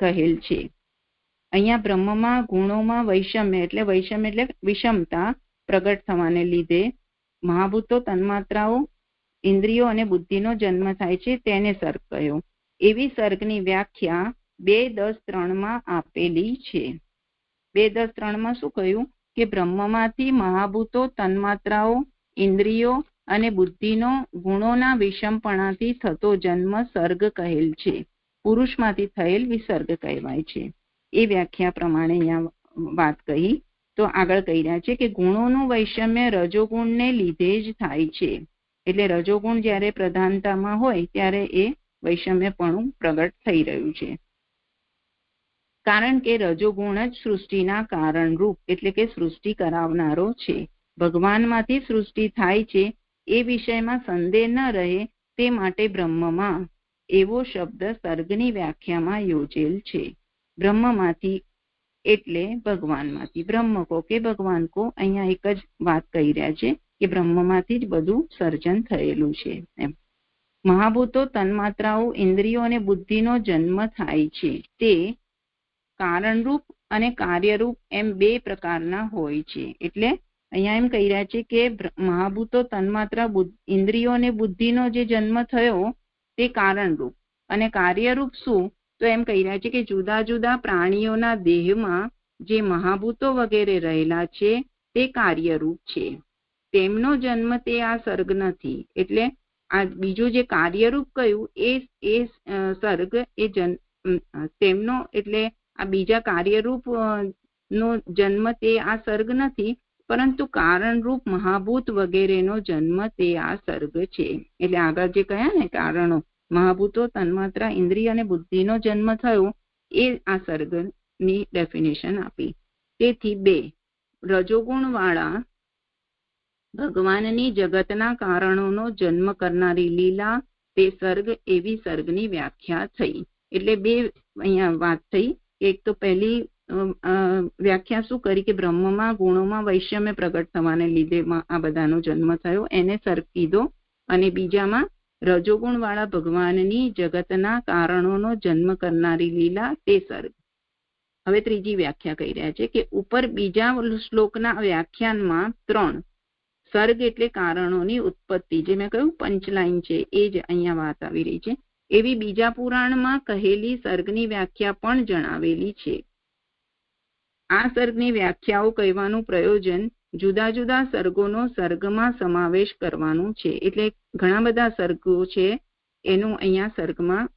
કહેલ છે. અહીંયા બ્રહ્મમાં ગુણોમાં વૈષમ્ય એટલે વિષમતા પ્રગટ થવાને લીધે મહાભૂતો, તન્માત્રાઓ, ઇન્દ્રિયો અને બુદ્ધિનો જન્મ થાય છે, તેને સર્ગ કહ્યો. એવી સર્ગની વ્યાખ્યા 2.10.3 આપેલી છે. 2.10.3 શું કહ્યું કે બ્રહ્મમાંથી મહાભૂતો, તન્માત્રાઓ, ઇન્દ્રિયો અને બુદ્ધિનો ગુણોના વિષમપણાથી થતો જન્મ સર્ગ કહેલ છે. પુરુષમાંથી થયેલ વિસર્ગ કહેવાય છે. એ વ્યાખ્યા પ્રમાણે અહીંયા વાત કહી. તો આગળ કહી રહ્યા છે કે ગુણોનું વૈષમ્ય રજોગુણને લીધે જ થાય છે. એટલે રજોગુણ જ્યારે પ્રધાનતામાં હોય ત્યારે એ વૈષમ્યપણું પ્રગટ થઈ રહ્યું છે. કારણ કે રજોગુણ જ સૃષ્ટિના કારણરૂપ એટલે કે સૃષ્ટિ કરાવનારો છે. ભગવાનમાંથી સૃષ્ટિ થાય છે એ વિષયમાં સંદેહ ન રહે તે માટે બ્રહ્મમાં એવો શબ્દ સર્ગની વ્યાખ્યામાં યોજેલ છે. બ્રહ્મમાંથી એટલે ભગવાનમાંથી. બ્રહ્મ કો કે ભગવાન કો, અહીંયા એક જ વાત કહી રહ્યા છે કે બ્રહ્મમાંથી જ બધું સર્જન થયેલું છે. એમ મહાભૂતો, તન્માત્રાઓ, ઇન્દ્રિયો અને બુદ્ધિનો જન્મ થાય છે તે કારણરૂપ અને કાર્યરૂપ એમ 2 પ્રકારના હોય છે. એટલે અહીંયા એમ કહી રહ્યા છે કે મહાભૂતો, તન્માત્રા, ઇન્દ્રિયો અને બુદ્ધિનો જે જન્મ થયો તે કારણરૂપ, અને કાર્યરૂપ શું તો એમ કહી રહ્યા છે કે જુદા જુદા પ્રાણીઓના દેહમાં જે મહાભૂતો વગેરે રહેલા છે તે કાર્યરૂપ છે. તેમનો જન્મ તે આ સર્ગ નથી. એટલે આ બીજું જે કાર્યરૂપ કહ્યું એ સર્ગ એ તેમનો એટલે આ બીજા કાર્યરૂપ નો જન્મ તે આ સર્ગ નથી, પરંતુ કારણરૂપ મહાભૂત વગેરેનો જન્મ તે આ સર્ગ છે. એટલે આગળ જે કહ્યા ને કારણો, મહાભૂતો, તન્માત્રા, ઇન્દ્રિય અને બુદ્ધિનો જન્મ થયો એ આ સર્ગની ડેફિનેશન આપી. તેથી 2. રજોગુણ વાળા ભગવાનની જગતના કારણોનો જન્મ કરનારી લીલા તે સર્ગ, એવી સર્ગની વ્યાખ્યા થઈ. એટલે 2 અહીંયા વાત થઈ. એક તો પહેલી વ્યાખ્યા શું કરી કે બ્રહ્મમાં ગુણોમાં વૈષમ્ય પ્રગટ થવાને લીધે આ બધાનો જન્મ થયો, એને સર્ગ કીધો. અને બીજામાં રજોગુણ વાળા ભગવાનની જગતના કારણોનો જન્મ કરનારી લીલા તે સર્ગ. હવે ત્રીજી વ્યાખ્યા કહી રહ્યા છે કે ઉપર બીજા શ્લોકના વ્યાખ્યાનમાં 3 સર્ગ એટલે કારણોની ઉત્પત્તિ, જે મેં કહ્યું પંચલાઈન છે એ જ અહીંયા વાત આવી રહી છે. એવી બીજા પુરાણમાં કહેલી સર્ગની વ્યાખ્યા પણ જણાવેલી છે. આ સર્ગની વ્યાખ્યાઓ કહેવાનું પ્રયોજન જુદા જુદા સર્ગોનો સર્ગમાં સમાવેશ કરવાનું છે. એટલે ઘણા બધા સર્ગો છે એનું અહીંયા સર્ગમાં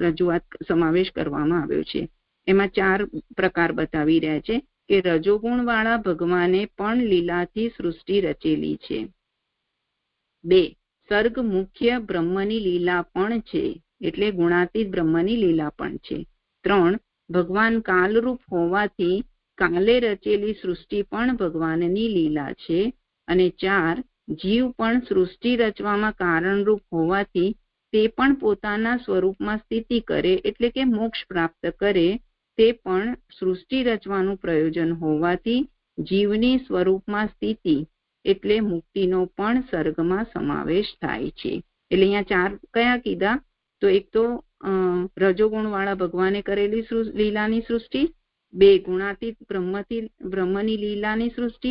રજૂઆત સમાવેશ કરવામાં આવ્યો છે. એમાં 4 પ્રકાર બતાવી રહ્યા છે કે રજોગુણ વાળા ભગવાને પણ લીલાથી સૃષ્ટિ રચેલી છે. 2. સર્ગ મુખ્ય બ્રહ્મની લીલા પણ છે, એટલે ગુણાતીત બ્રહ્મની લીલા પણ છે. 3. ભગવાન કાલરૂપ હોવાથી કાલે રચેલી સૃષ્ટિ પણ ભગવાનની લીલા છે. અને 4. જીવ પણ સૃષ્ટિ રચવામાં કારણરૂપ હોવાથી તે પણ પોતાના સ્વરૂપમાં સ્થિતિ કરે એટલે કે મોક્ષ પ્રાપ્ત કરે, તે પણ સૃષ્ટિ રચવાનું પ્રયોજન હોવાથી જીવની સ્વરૂપમાં સ્થિતિ એટલે મુક્તિનો પણ સર્ગમાં સમાવેશ થાય છે. એટલે અહીંયા 4 કયા કીધા તો એક તો રજોગુણ વાળા ભગવાને કરેલી લીલાની સૃષ્ટિ, 2 ગુણાતીત બ્રહ્મની લીલાની સૃષ્ટિ,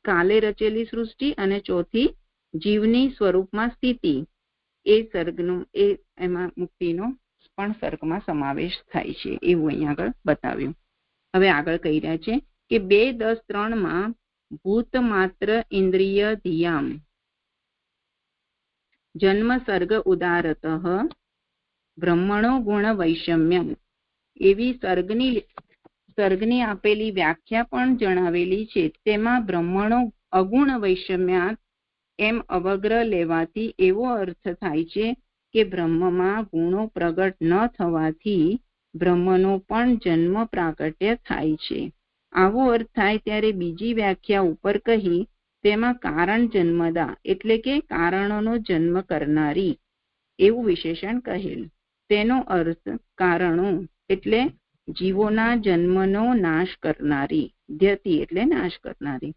કાલે રચેલી સૃષ્ટિ, અને 4 જીવની સ્વરૂપમાં સ્થિતિ એ સર્ગનો એમાં મુક્તિનો પણ સર્ગમાં સમાવેશ થાય છે, એવું અહીંયા આગળ બતાવ્યું. હવે આગળ કહી રહ્યા છે કે 2.10.3 ભૂત માત્ર ઇન્દ્રિય ધિયામ જન્મ સર્ગ ઉદારતઃ બ્રહ્મણો ગુણ વૈષમ્યમ, એવી સર્ગની આપેલી વ્યાખ્યા પણ જણાવેલી છે. તેમાં બ્રહ્મણો અગુણ વૈષમ્યાત એમ અવગ્રહ લેવાથી એવો અર્થ થાય છે કે બ્રહ્મમાં ગુણો પ્રગટ ન થવાથી બ્રહ્મનો પણ જન્મ પ્રાગટ્ય થાય છે. આવો અર્થ થાય ત્યારે બીજી વ્યાખ્યા ઉપર કહી તેમાં કારણ જન્મદા એટલે કે કારણોનો જન્મ કરનારી એવું વિશેષણ કહેલ. તેનો અર્થ કારણો એટલે જીવોના જન્મનો નાશ કરનારી, ધ્યતિ એટલે નાશ કરનારી,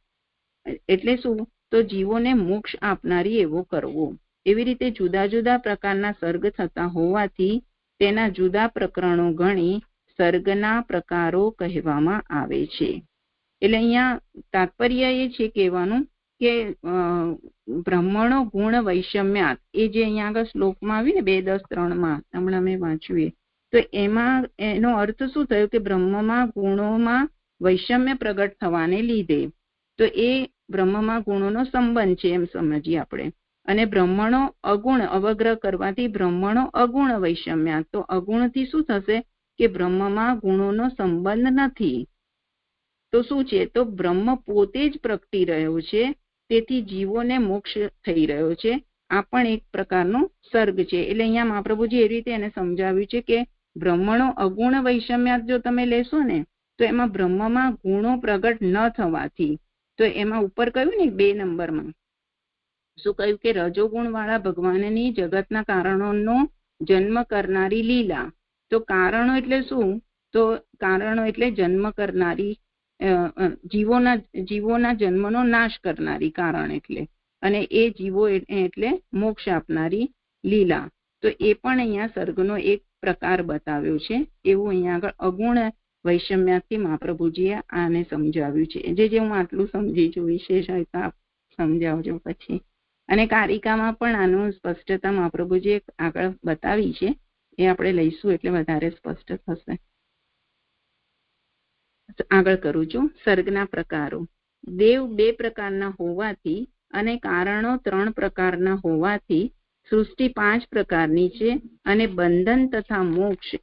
એટલે શું? તો જીવોને મોક્ષ આપનારી એવો કરવો. એવી રીતે જુદા જુદા પ્રકારના સર્ગ થતા હોવાથી તેના જુદા પ્રકરણો ગણી સર્ગના પ્રકારો કહેવામાં આવે છે. એટલે અહીંયા તાત્પર્ય એ છે કહેવાનું કે બ્રહ્મણો ગુણ વૈષમ્યાત, એ જે અહીંયા આગળ શ્લોકમાં આવી ને 2.10.3 હમણાં મેં વાંચ્યું, તો એમાં એનો અર્થ શું થયો કે બ્રહ્મમાં ગુણોમાં વૈષમ્ય પ્રગટ થવાને લીધે, તો એ બ્રહ્મમાં ગુણોનો સંબંધ છે એમ સમજીએ આપણે. અને બ્રહ્મણો અગુણ અવગ્રહ કરવાથી બ્રહ્મણો અગુણ વૈષમ્યાત, તો અગુણથી શું થશે કે બ્રહ્મમાં ગુણોનો સંબંધ નથી. તો શું છે? તો બ્રહ્મ પોતે જ પ્રગટી રહ્યો છે, તેથી જીવોને મોક્ષ થઈ રહ્યો છે. આ પણ એક પ્રકારનો સર્ગ છે. એટલે અહીંયા મહાપ્રભુજી એવી રીતે એને સમજાવ્યું છે કે બ્રહ્મણો અગુણ વૈષમ્યાત જો તમે લેશો ને તો એમાં બ્રહ્મમાં ગુણો પ્રગટ ન થવાથી, તો એમાં ઉપર કહ્યું ને 2 નંબરમાં શું કહ્યું કે રજોગુણ વાળા ભગવાનની જગતના કારણોનો જન્મ કરનારી લીલા. તો કારણો એટલે શું? તો કારણો એટલે જન્મ કરનારી, જીવોના જન્મનો નાશ કરનારી કારણ એટલે, અને એ જીવો એટલે મોક્ષ આપનારી લીલા. તો એ પણ અહીંયા સર્ગનો એક પ્રકાર બતાવ્યો છે. એવું અહીંયા આગળ અગુણ વૈષમ્યાથી મહાપ્રભુજીએ આને સમજાવ્યું છે. જે હું આટલું સમજી છું, વિશેષ હોય તો આપ સમજાવજો પછી. અને કારિકામાં પણ આનું સ્પષ્ટતા મહાપ્રભુજીએ આગળ બતાવી છે, એ આપણે લઈશું એટલે વધારે સ્પષ્ટ થશે. આગળ કરું છું. સર્ગના પ્રકારો. દેવ 2 પ્રકારના હોવાથી અને કારણો 3 પ્રકારના હોવાથી સૃષ્ટિ 5 પ્રકારની છે, અને બંધન તથા મોક્ષ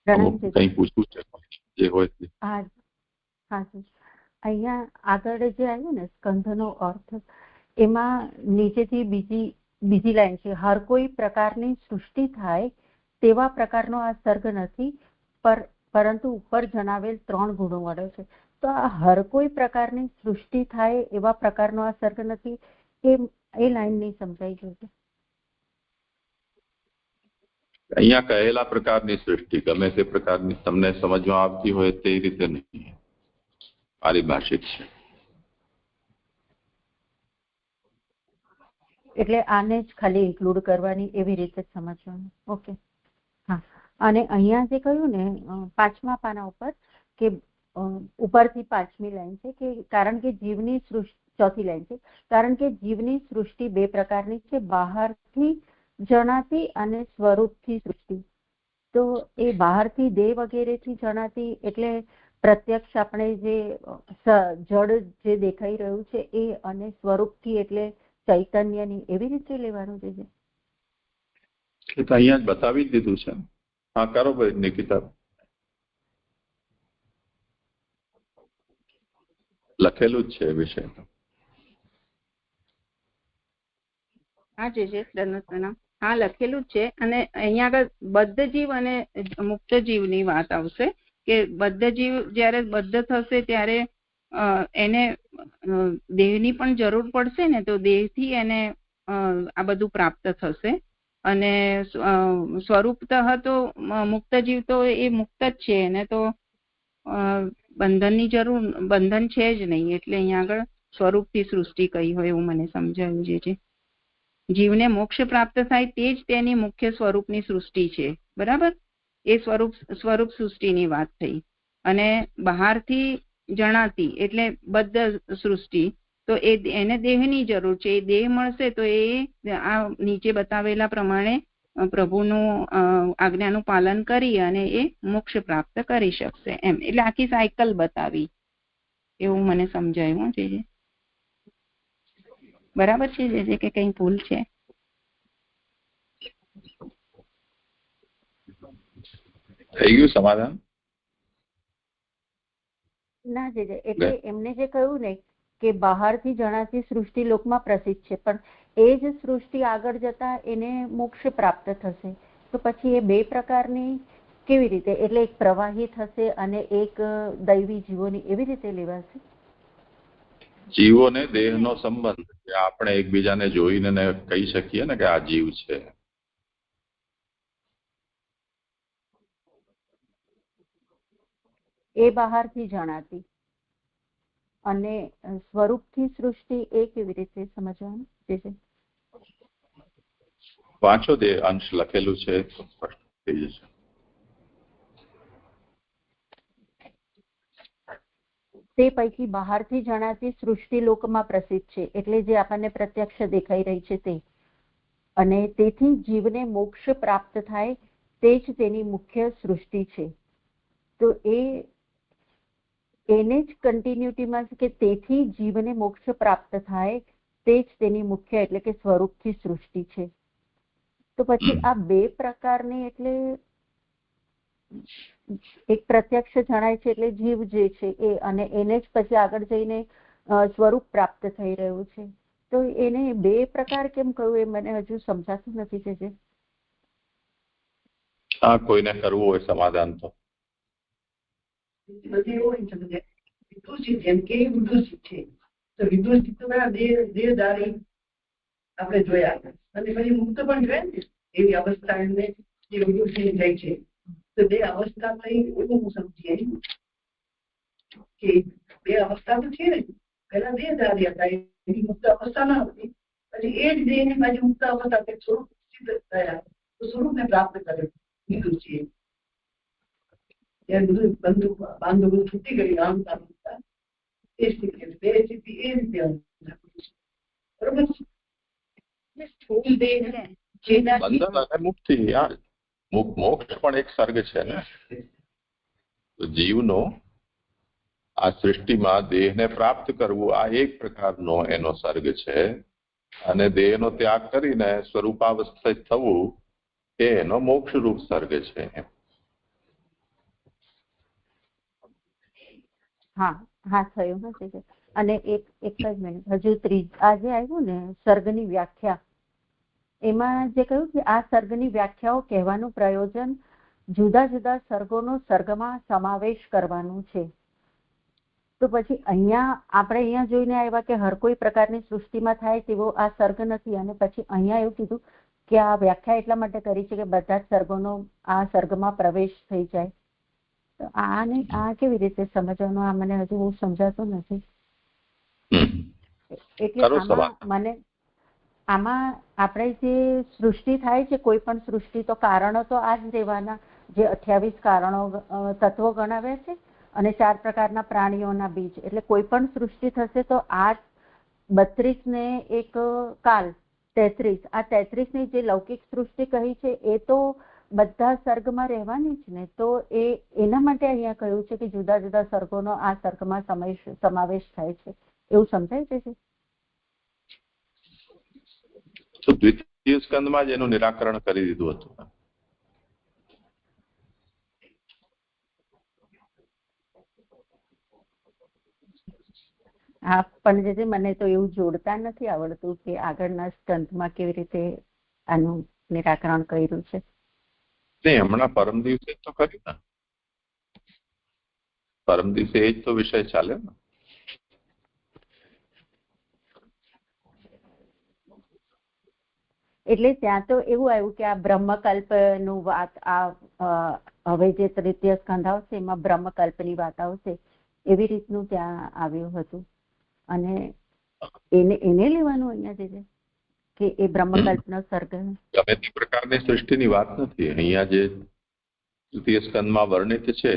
કંઈ પૂછવું છે જે હોય તે. અહીંયા આગળ જે આવ્યું ને સ્કંધનો અર્થ, એમાં નીચેથી બીજી લાઈન છે, હર કોઈ પ્રકારની સૃષ્ટિ થાય તેવા પ્રકારનો આ સર્ગ નથી, પરંતુ ઉપર જણાવેલ 3 ગુણો મળે છે. તો આ હર કોઈ પ્રકારની સૃષ્ટિ થાય એવા પ્રકારનો આ સર્ગ નથી, એ લાઈન નહીં સમજાઈ જોઈએ. અહીંયા કહેલા પ્રકારની સૃષ્ટિ ગમે તે પ્રકારની તમને સમજમાં આવતી હોય તે રીતે નહીં, પારિભાષિક છે. એટલે આને જ ખાલી ઇન્ક્લુડ કરવાની એવી રીતે જ સમજવાનું. ઓકે, હા. અને અહીંયા જે કહ્યું ને 5મા પાના ઉપર કે ઉપરથી 5મી લાઈન છે કે કારણ કે જીવની સૃષ્ટિ, 4થી લાઈન છે, કારણ કે જીવની સૃષ્ટિ 2 પ્રકારની છે, બહારથી જણાતી અને સ્વરૂપથી સૃષ્ટિ. તો એ બહારથી દેહ વગેરેથી જણાતી એટલે પ્રત્યક્ષ આપણે જે જડ જે દેખાઈ રહ્યું છે એ, અને સ્વરૂપથી એટલે ચૈતન્યની, એવી રીતે લેવાનું છે. એ તો અહીંયા જ બતાવી દીધું છે. હા, કરો ભાઈ નિકિતા. લખેલું જ છે વિષય. હા, જે હા લખેલું જ છે. અને અહીંયા આગળ બદ્ધ જીવ અને મુક્ત જીવની વાત આવશે કે બદ્ધ જીવ જ્યારે બદ્ધ થશે ત્યારે એને દેહની પણ જરૂર પડશે ને, તો દેહથી એને આ બધું પ્રાપ્ત થશે. અને સ્વરૂપતઃ તો મુક્ત જીવ તો એ મુક્ત જ છે, એને તો બંધનની જરૂર, બંધન છે જ નહીં. એટલે અહીંયા આગળ સ્વરૂપથી સૃષ્ટિ કહી હોય એવું મને સમજાયું છે. જીવને મોક્ષ પ્રાપ્ત થાય તે જ તેની મુખ્ય સ્વરૂપની સૃષ્ટિ છે, બરાબર? એ સ્વરૂપ સૃષ્ટિની વાત થઈ. અને બહારથી જણાતી એટલે બદ્ધ સૃષ્ટિ, તો એને દેહની જરૂર છે. એ દેહ મળશે તો એ આ નીચે બતાવેલા પ્રમાણે પ્રભુનું આજ્ઞાનું પાલન કરી અને એ મોક્ષ પ્રાપ્ત કરી શકશે એમ. એટલે આખી સાયકલ બતાવી એવું મને સમજાયું છે. બરાબર છે જે કે કઈ ભૂલ છે? થઈ ગયું સમાધાન? ના જે એટલે એમને જે કહ્યું ને કે બહારથી જણાતી સૃષ્ટિ લોકમાં પ્રસિદ્ધ છે, પણ એ જ સૃષ્ટિ આગળ જતા એને મોક્ષ પ્રાપ્ત થશે, તો પછી એ બે પ્રકારની કેવી રીતે? એટલે એક પ્રવાહી થશે અને એક દૈવી જીવોની, એવી રીતે લેવાશે? જીવોને દેહનો સંબંધ, આપણે એકબીજાને જોઈને કહી શકીએ ને કે આ જીવ છે. એ બહારથી જણાતી અને સ્વરૂપથી સૃષ્ટિ, એ કેવી રીતે સમજવાનું? વાંચો તે અંશ લખેલું છે તો સ્પષ્ટ થઈ જશે. તે પૈકી બહારથી જણાતી સૃષ્ટિ લોકમાં પ્રસિદ્ધ છે, એટલે જે આપણને પ્રત્યક્ષ દેખાઈ રહી છે તે, અને તેથી જીવને મોક્ષ પ્રાપ્ત થાય તે જ તેની મુખ્ય સૃષ્ટિ છે. તો એને જ કન્ટિન્યુટીમાં કે તેથી જીવને મોક્ષ પ્રાપ્ત થાય તે જ તેની મુખ્ય એટલે કે સ્વરૂપથી સૃષ્ટિ છે. તો પછી આ બે પ્રકારની, એટલે એક પ્રત્યક્ષ જણાય છે એટલે જીવ જે છે એ, અને એને જ પછી આગળ જઈને સ્વરૂપ પ્રાપ્ત થઈ રહ્યું છે, તો એને બે પ્રકાર કેમ કહ્યું એ મને હજુ સમજાતું નથી. છે હા, કોઈને કરવું હોય સમાધાન તો બધી એવું હોય છે વિદુષી, જેમ કે વિદુષી છે તો વિદુષી તો દેહધારી આપણે જોયા, અને પછી મુક્ત પણ જોયા ને, એવી અવસ્થા એમને જે વિદુષી જાય છે. તો બે અવસ્થા થઈ એવું સમજીએ કે બે અવસ્થા તો છે ને, પેલા દેહધારી હતા એની મુક્ત અવસ્થા ના હતી, પછી એ જ દેહ ની બાજુ મુક્ત અવસ્થા સ્વરૂપ સિદ્ધ થયા તો સ્વરૂપને પ્રાપ્ત કર્યું વિદુષીએ. બધું બંધુ બાંધુ બધું છૂટી ગયું, આમ એ સ્થિતિ બે સ્થિતિ એ રીતે બરોબર છે. બંધન અને મુક્તિ, મોક્ષ પણ એક સર્ગ છે ને. જીવનો આ સૃષ્ટિમાં દેહને પ્રાપ્ત કરવું આ એક પ્રકારનો એનો સર્ગ છે, અને દેહનો ત્યાગ કરીને સ્વરૂપાવસ્થિત થવું એ એનો મોક્ષ રૂપ સર્ગ છે. હા હા, થયું નથી. અને એક જ મિનિટ, હજુ આજે આવ્યું ને સર્ગની વ્યાખ્યા, એમાં જે કહ્યું કે આ સર્ગની વ્યાખ્યાઓ કહેવાનું પ્રયોજન જુદા જુદા સર્ગોનો સર્ગમાં સમાવેશ કરવાનું છે. તો પછી આપણે જોઈને આવ્યા કે હર કોઈ પ્રકારની સૃષ્ટિમાં થાય તેવો આ સર્ગ નથી, અને પછી અહીંયા એવું કીધું કે આ વ્યાખ્યા એટલા માટે કરી છે કે બધા જ સર્ગોનો આ સર્ગમાં પ્રવેશ થઈ જાય. તો આ કેવી રીતે સમજવાનું? આ મને હજુ બહુ સમજાતું નથી. એટલે આમાં આપણે જે સૃષ્ટિ થાય છે, કોઈ પણ સૃષ્ટિ, તો કારણો તો આ જ રહેવાના, જે 28 કારણો તત્વો ગણાવ્યા છે, અને 4 પ્રકારના પ્રાણીઓના બીજ. એટલે કોઈ પણ સૃષ્ટિ થશે તો આ 32 ને એક કાલ 33, આ 33 ની જે લૌકિક સૃષ્ટિ કહી છે એ તો બધા સર્ગમાં રહેવાની જ ને. તો એના માટે અહીંયા કહ્યું છે કે જુદા જુદા સર્ગોનો આ સર્ગમાં સમાવેશ થાય છે, એવું સમજાય છે. તો દ્વિતીય સ્કંદમાં જ એનું નિરાકરણ કરી દીધું હતું. હા, પણ જે મને તો એવું જોડતા નથી આવડતું કે આગળના સ્કંદમાં કેવી રીતે આનું નિરાકરણ કર્યું છે. હમણાં પરમ દિવસે તો કર્યું ને, પરમ દિવસે એ જ તો વિષય ચાલે ને. એટલે ત્યાં તો એવું આવ્યું કે આ બ્રહ્મકલ્પનું વાત, આ હવે જે તૃતીય સ્કંદ આવશે એમાં બ્રહ્મકલ્પની વાત આવશે, એવી રીતનું ત્યાં આવ્યું હતું. અને એને લેવાનું અહીંયા જે કે એ બ્રહ્મકલ્પનો સર્ગ ગમે તે પ્રકારની સૃષ્ટિની વાત નથી. અહીંયા જે તૃતીય સ્કંદમાં વર્ણિત છે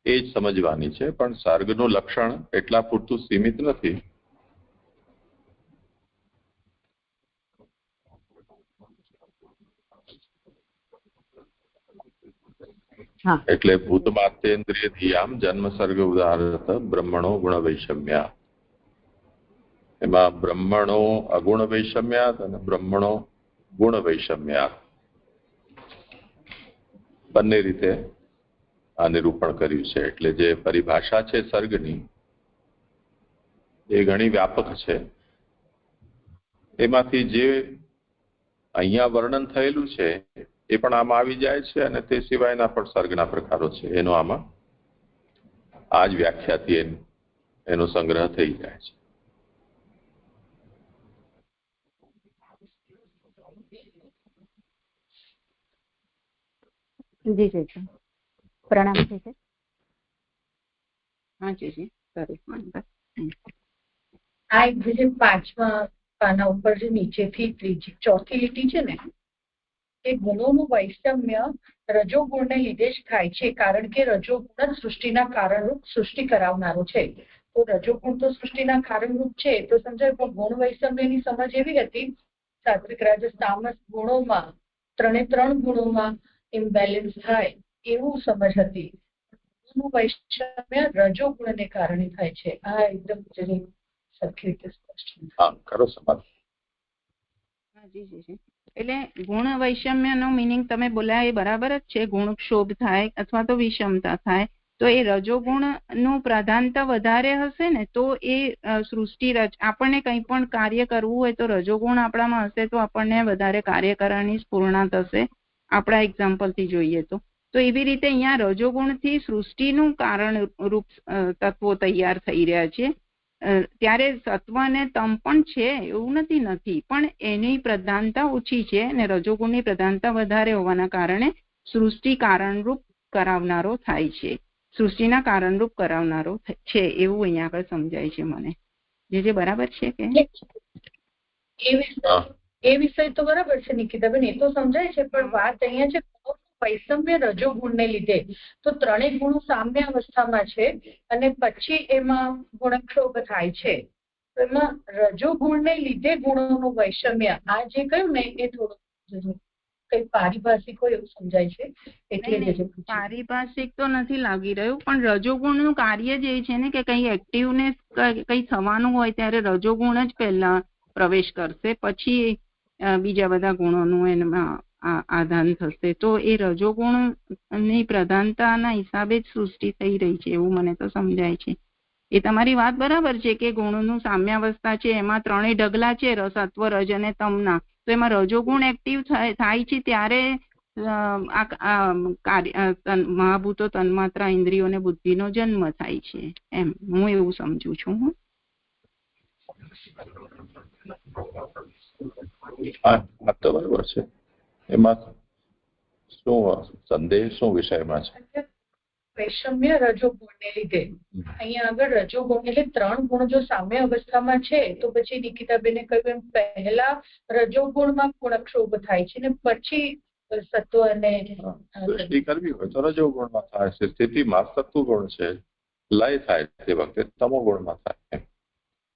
એ જ સમજવાની છે, પણ સર્ગનું લક્ષણ એટલા પૂરતું સીમિત નથી. એટલે ભૂતમાત્રેન્દ્રિય ધિયામ જન્મ સર્ગ ઉદાહરત બ્રહ્મણો ગુણ વૈષમ્યા. એમાં બ્રહ્મણો અગુણ વૈષમ્યાત અને બ્રહ્મણો ગુણ વૈષમ્યાત. બંને રીતે આ નિરૂપણ કર્યું છે. એટલે જે પરિભાષા છે સર્ગની એ ઘણી વ્યાપક છે. એમાંથી જે અહીંયા વર્ણન થયેલું છે એ પણ આમાં આવી જાય છે, અને તે સિવાયના પણ સર્ગના પ્રકારો છે એનો આમાં આ જ વ્યાખ્યાથી એનો સંગ્રહ થઈ જાય છે. જી જી પ્રણામ છે. હા જી આ એક જે 5મા પાના ઉપર જે નીચેથી ત્રીજી ચોથી લીટી છે ને, એ ગુણોનું વૈષમ્ય રજોગુણને લીધે જ થાય છે, કારણ કે રજોગુણ જ સૃષ્ટિના કારણરૂપ સૃષ્ટિ કરાવનારો છે. તો રજોગુણ તો સૃષ્ટિના કારણરૂપ છે તો સમજાય, પણ ગુણ વૈષમ્યની સમજ એવી હતી સાત્વિક રાજસ તામસ ગુણોમાં ત્રણ ગુણોમાં ઇમ્બેલેન્સ થાય એવું સમજ હતી. ગુણોનું વૈષમ્ય રજોગુણને કારણે થાય છે. આ એકદમ સરખી રીતે સ્પષ્ટ. હા, કરો સમાજ. એટલે ગુણ વૈષમ્ય નો મિનિંગ તમે બોલ્યા એ બરાબર જ છે. ગુણ ક્ષોભ થાય અથવા તો વિષમતા થાય તો એ રજોગુણ નું પ્રાધાનતા વધારે હશે ને તો એ સૃષ્ટિ આપણને કંઈ પણ કાર્ય કરવું હોય તો રજોગુણ આપણામાં હશે તો આપણને વધારે કાર્ય કરવાની સ્ફૂર્ણા થશે. આપણા એક્ઝામ્પલથી જોઈએ તો એવી રીતે અહીંયા રજોગુણથી સૃષ્ટિનું કારણ રૂપ તત્વો તૈયાર થઈ રહ્યા છે. ત્યારે સત્વ અને તમ પણ છે એવું નથી, પણ એની પ્રધાનતા ઓછી છે અને રજોગુણની પ્રધાનતા વધારે હોવાના કારણે સૃષ્ટિ કારણરૂપ કરાવનારો થાય છે, સૃષ્ટિના કારણરૂપ કરાવનારો છે એવું અહીંયા આગળ સમજાય છે મને. જે બરાબર છે કે એ વિષય તો બરાબર છે નિકિતાબેન, એ તો સમજાય છે, પણ વાત અહીંયા છે વૈષમ્ય રજોગુણને લીધે. તો ત્રણેય ગુણો સામ્ય અવસ્થામાં છે અને પછી એમાં ગુણક્ષોભ થાય છે. તો એમાં રજોગુણને લીધે ગુણોનું વૈષમ્ય આ જે કહ્યું ને એ થોડું કઈ પારિભાષિક હોય એવું સમજાય છે, એટલે પારિભાષિક તો નથી લાગી રહ્યું, પણ રજોગુણનું કાર્ય જે છે ને કે કઈ એક્ટિવનેસ કઈ થવાનું હોય ત્યારે રજોગુણ જ પહેલા પ્રવેશ કરશે, પછી બીજા બધા ગુણોનું એમાં આધાન થશે. તો એ રજોગુણની પ્રધાનતાના હિસાબે જ સૃષ્ટિ થઈ રહી છે એવું મને તો સમજાય છે. એ તમારી વાત બરાબર છે કે ગુણોનું સામ્યાવસ્થા છે, એમાં ત્રણેય ઢગલા છે સત્વ રજ અને તમના. તો એમાં રજોગુણ એક્ટિવ થાય છે ત્યારે મહાભૂતો તન્માત્રા ઇન્દ્રિયો અને બુદ્ધિનો જન્મ થાય છે, એમ હું એવું સમજુ છું. હા તો બરોબર છે. એમાં શું સંદેશ શું વિષયમાં છે? વૈષમ્ય રજોગુણને લીધે અહીંયા આગળ રજોગુણ એટલે ત્રણ ગુણ જો સામ્ય અવસ્થામાં છે તો પછી નિકિતાબેને કહ્યું એમ પહેલા રજોગુણમાં ગુણક્ષોભ થાય છે ને પછી સત્વ અને સૃષ્ટિ કરવી હોય તો રજોગુણમાં થાય છે, સ્થિતિમાં સત્વગુણ છે, લય થાય તે વખતે તમોગુણમાં થાય.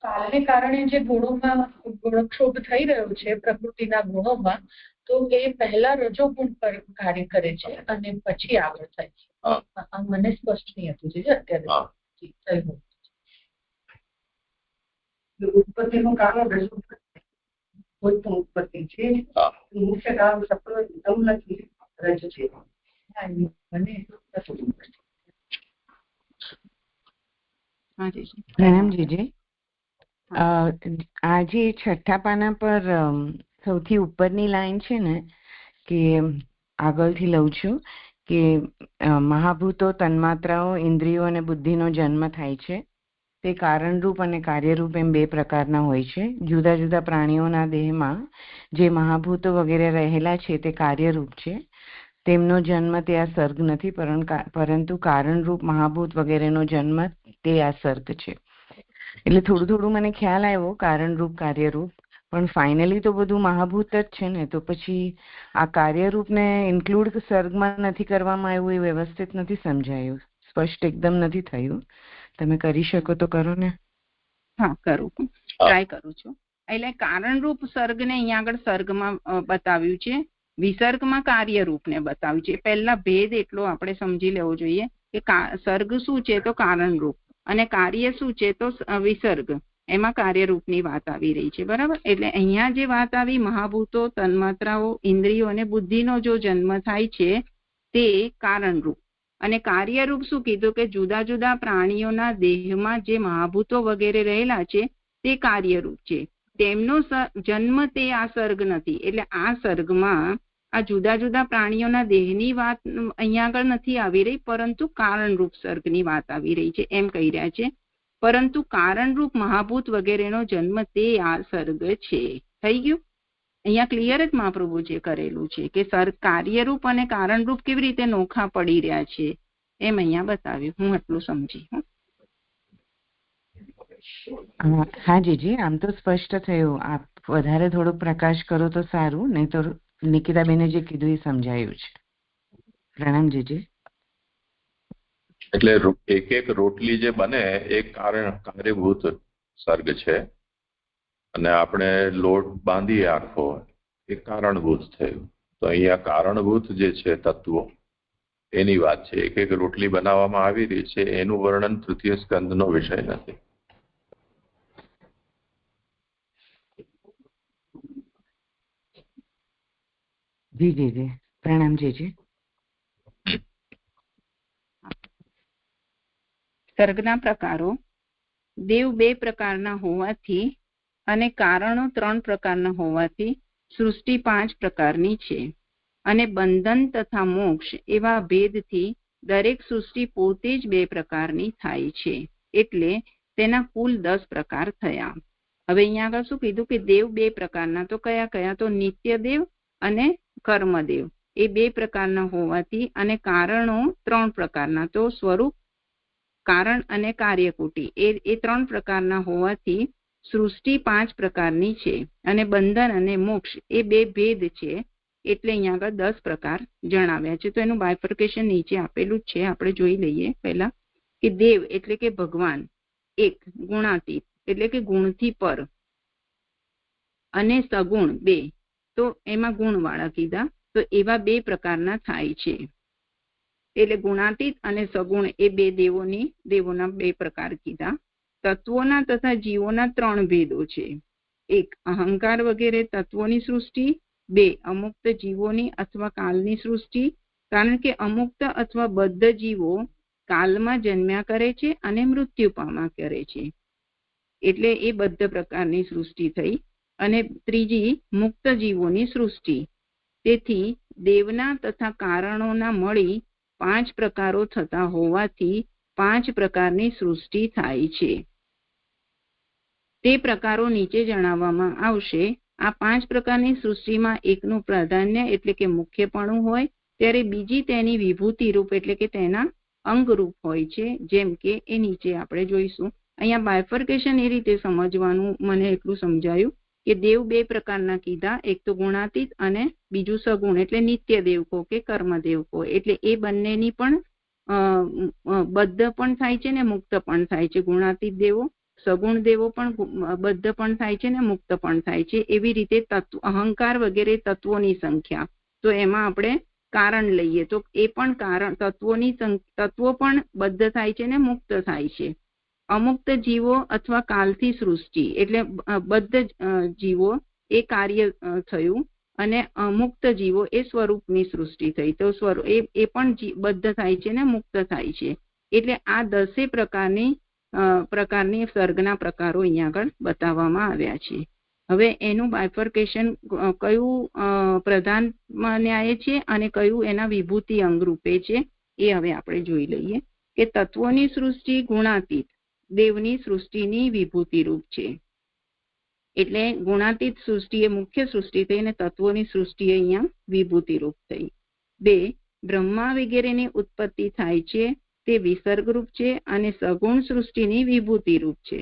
કાલને કારણે જે ગુણોમાં ગુણક્ષોભ થઈ રહ્યો છે પ્રકૃતિના ગુણોમાં, તો એ પહેલા રજોગુણ પર કાર્ય કરે છે અને પછી આગળ થાય છે. આ મને સ્પષ્ટ નહીં હતું જે અત્યારે ઉત્પત્તિનું કારણ રજોગુણ કોઈ પણ ઉત્પત્તિ છે, મુખ્ય કારણ સત્વ તમ નથી, રજ છે. પ્રણામજીજી. આજે છઠ્ઠા પાના પર સૌથી ઉપરની લાઈન છે ને કે આગળથી લઉં છું કે મહાભૂતો તન્માત્રાઓ ઇન્દ્રિયો અને બુદ્ધિનો જન્મ થાય છે. તે કારણરૂપ અને કાર્યરૂપ એમ બે પ્રકારના હોય છે. જુદા જુદા પ્રાણીઓના દેહમાં જે મહાભૂતો વગેરે રહેલા છે તે કાર્યરૂપ છે. તેમનો જન્મ તે આ સર્ગ નથી, પરંતુ કારણરૂપ મહાભૂત વગેરેનો જન્મ તે આ સર્ગ છે. એટલે થોડું થોડું મને ખ્યાલ આવ્યો કારણરૂપ કાર્યરૂપ, પણ ફાઇનલી તો બધું મહાભૂત જ છે ને, તો પછી આ કાર્યરૂપને ઇન્ક્લુડ સર્ગમાં નથી કરવામાં આવ્યું એ વ્યવસ્થિત નથી સમજાયું, સ્પષ્ટ એકદમ નથી થયું. તમે કરી શકો તો કરો ને. હા કરું, ટ્રાય કરું છું. એટલે કારણરૂપ સર્ગને અહીંયા આગળ સર્ગમાં બતાવ્યું છે, વિસર્ગમાં કાર્યરૂપને બતાવ્યું છે. પહેલા ભેદ એટલો આપણે સમજી લેવો જોઈએ કે સર્ગ શું છે તો કારણરૂપ અને કાર્ય શું છે તો વિસર્ગ, એમાં કાર્યરૂપની વાત આવી રહી છે, બરાબર. એટલે અહીંયા જે વાત આવી મહાભૂતો તન્માત્રાઓ ઇન્દ્રિયો અને બુદ્ધિનો જો જન્મ થાય છે તે કારણરૂપ. અને કાર્યરૂપ શું કીધું કે જુદા જુદા પ્રાણીઓના દેહમાં જે મહાભૂતો વગેરે રહેલા છે તે કાર્યરૂપ છે. તેમનો જન્મ તે આ સર્ગ નથી. એટલે આ સર્ગમાં આ જુદા જુદા પ્રાણીઓના દેહની વાત અહીંયા આગળ નથી આવી રહી, પરંતુ કારણરૂપ સર્ગની વાત આવી રહી છે એમ કહી રહ્યા છે. પરંતુ કારણરૂપ મહાભૂત વગેરેનો જન્મ તે આ સર્ગ છે. થઈ ગયું? અહીંયા ક્લિયર જ મહાપ્રભુજીએ કરેલું છે કે કાર્યરૂપ અને કારણરૂપ કેવી રીતે નોખા પડી રહ્યા છે એમ અહીંયા બતાવ્યું. હું એટલું સમજી. હા જીજી, આમ તો સ્પષ્ટ થયું. આપ વધારે થોડો પ્રકાશ કરો તો સારું, નહીં તો નિકિતાબેને જે કીધું એ સમજાયું છે. પ્રણામ જીજી. એટલે એક એક રોટલી જે બને એ કાર્યભૂત સર્ગ છે, અને આપણે લોટ બાંધીએ આખો એ કારણભૂત થયું. તો અહીંયા કારણભૂત જે છે તત્વો એની વાત છે. એક એક રોટલી બનાવવામાં આવી રહી છે એનું વર્ણન તૃતીય સ્કંદનો વિષય નથી. જી જી જી, પ્રણામ જીજી. સર્ગના પ્રકારો. દેવ 2 પ્રકારના હોવાથી અને કારણો 3 પ્રકારના હોવાથી સૃષ્ટિ 5 પ્રકારની છે. અને બંધન તથા મોક્ષ એવા ભેદથી દરેક સૃષ્ટિ પોતે જ 2 પ્રકારની થાય છે. એટલે તેના કુલ 10 પ્રકાર થયા. હવે અહીંયા આગળ શું કીધું કે દેવ 2 પ્રકારના. તો કયા કયા? તો નિત્યદેવ અને કર્મદેવ એ 2 પ્રકારના હોવાથી, અને કારણો 3 પ્રકારના. તો સ્વરૂપ, કારણ અને કાર્યકુટી એ 3 પ્રકારના હોવાથી સૃષ્ટિ 5 પ્રકારની છે. અને બંધન અને મોક્ષ એ 2 ભેદ છે. એટલે અહીંયા આગળ 10 પ્રકાર જણાવ્યા છે. તો એનું બાયફર્કેશન નીચે આપેલું જ છે, આપણે જોઈ લઈએ. પહેલા કે દેવ એટલે કે ભગવાન 1, ગુણાતીત એટલે કે ગુણથી પર, અને સગુણ 2, તો એમાં ગુણવાળા કીધા. તો એવા 2 પ્રકારના થાય છે. એટલે ગુણાતીત અને સગુણ એ 2 દેવોના 2 પ્રકાર કીધા. તત્વોના તથા જીવોના 3 ભેદો છે. 1, અહંકાર વગેરે તત્વોની સૃષ્ટિ. 2, અમુક્ત જીવોની અથવા કાલની સૃષ્ટિ. કારણ કે અમુક્ત અથવા બદ્ધ જીવો કાલમાં જન્મ્યા કરે છે અને મૃત્યુ પામ્યા કરે છે, એટલે એ બદ્ધ પ્રકારની સૃષ્ટિ થઈ. અને 3જી, મુક્ત જીવોની સૃષ્ટિ. તેથી દેવના તથા કારણોના મળી 5 પ્રકારો થતા હોવાથી 5 પ્રકારની સૃષ્ટિ થાય છે. તે પ્રકારો નીચે જણાવવામાં આવશે. આ 5 પ્રકારની સૃષ્ટિમાં એકનું પ્રાધાન્ય એટલે કે મુખ્યપણું હોય, ત્યારે બીજી તેની વિભૂતિ રૂપ એટલે કે તેના અંગરૂપ હોય છે. જેમ કે એ નીચે આપણે જોઈશું. અહીંયા બાયફર્કેશન એ રીતે સમજવાનું મને એટલું સમજાયું કે દેવ 2 પ્રકારના કીધા. એક તો ગુણાતીત અને બીજું સગુણ એટલે નિત્ય દેવ કહો કે કર્મદેવ કહો. એટલે એ બંનેની પણ બદ્ધ પણ થાય છે ને મુક્ત પણ થાય છે. ગુણાતીત દેવો, સગુણ દેવો પણ બદ્ધ પણ થાય છે ને મુક્ત પણ થાય છે. એવી રીતે અહંકાર વગેરે તત્વોની સંખ્યા, તો એમાં આપણે કારણ લઈએ તો એ પણ કારણ તત્વો પણ બદ્ધ થાય છે ને મુક્ત થાય છે. અમુક્ત જીવો અથવા કાલથી સૃષ્ટિ એટલે બદ્ધ જીવો એ કાર્ય થયું, અને અમુક્ત જીવો એ સ્વરૂપની સૃષ્ટિ થઈ. તો એ પણ બદ્ધ થાય છે ને મુક્ત થાય છે. એટલે આ 10 પ્રકારની સર્ગના પ્રકારો અહીંયા આગળ બતાવવામાં આવ્યા છે. હવે એનું બાયફર્કેશન કયું પ્રધાન ન્યાય છે અને કયું એના વિભૂતિ અંગરૂપે છે એ હવે આપણે જોઈ લઈએ. કે તત્વોની સૃષ્ટિ ગુણાતીત દેવની સૃષ્ટિની વિભૂતિ રૂપ છે. એટલે ગુણાતીત સૃષ્ટિ એ મુખ્ય સૃષ્ટિ થઈ અને તત્વોની સૃષ્ટિ અહીંયા વિભૂતિ રૂપ થઈ. 2, બ્રહ્મા વગેરેની ઉત્પત્તિ થાય છે તે વિસર્ગ રૂપ છે અને સગુણ સૃષ્ટિની વિભૂતિ રૂપ છે.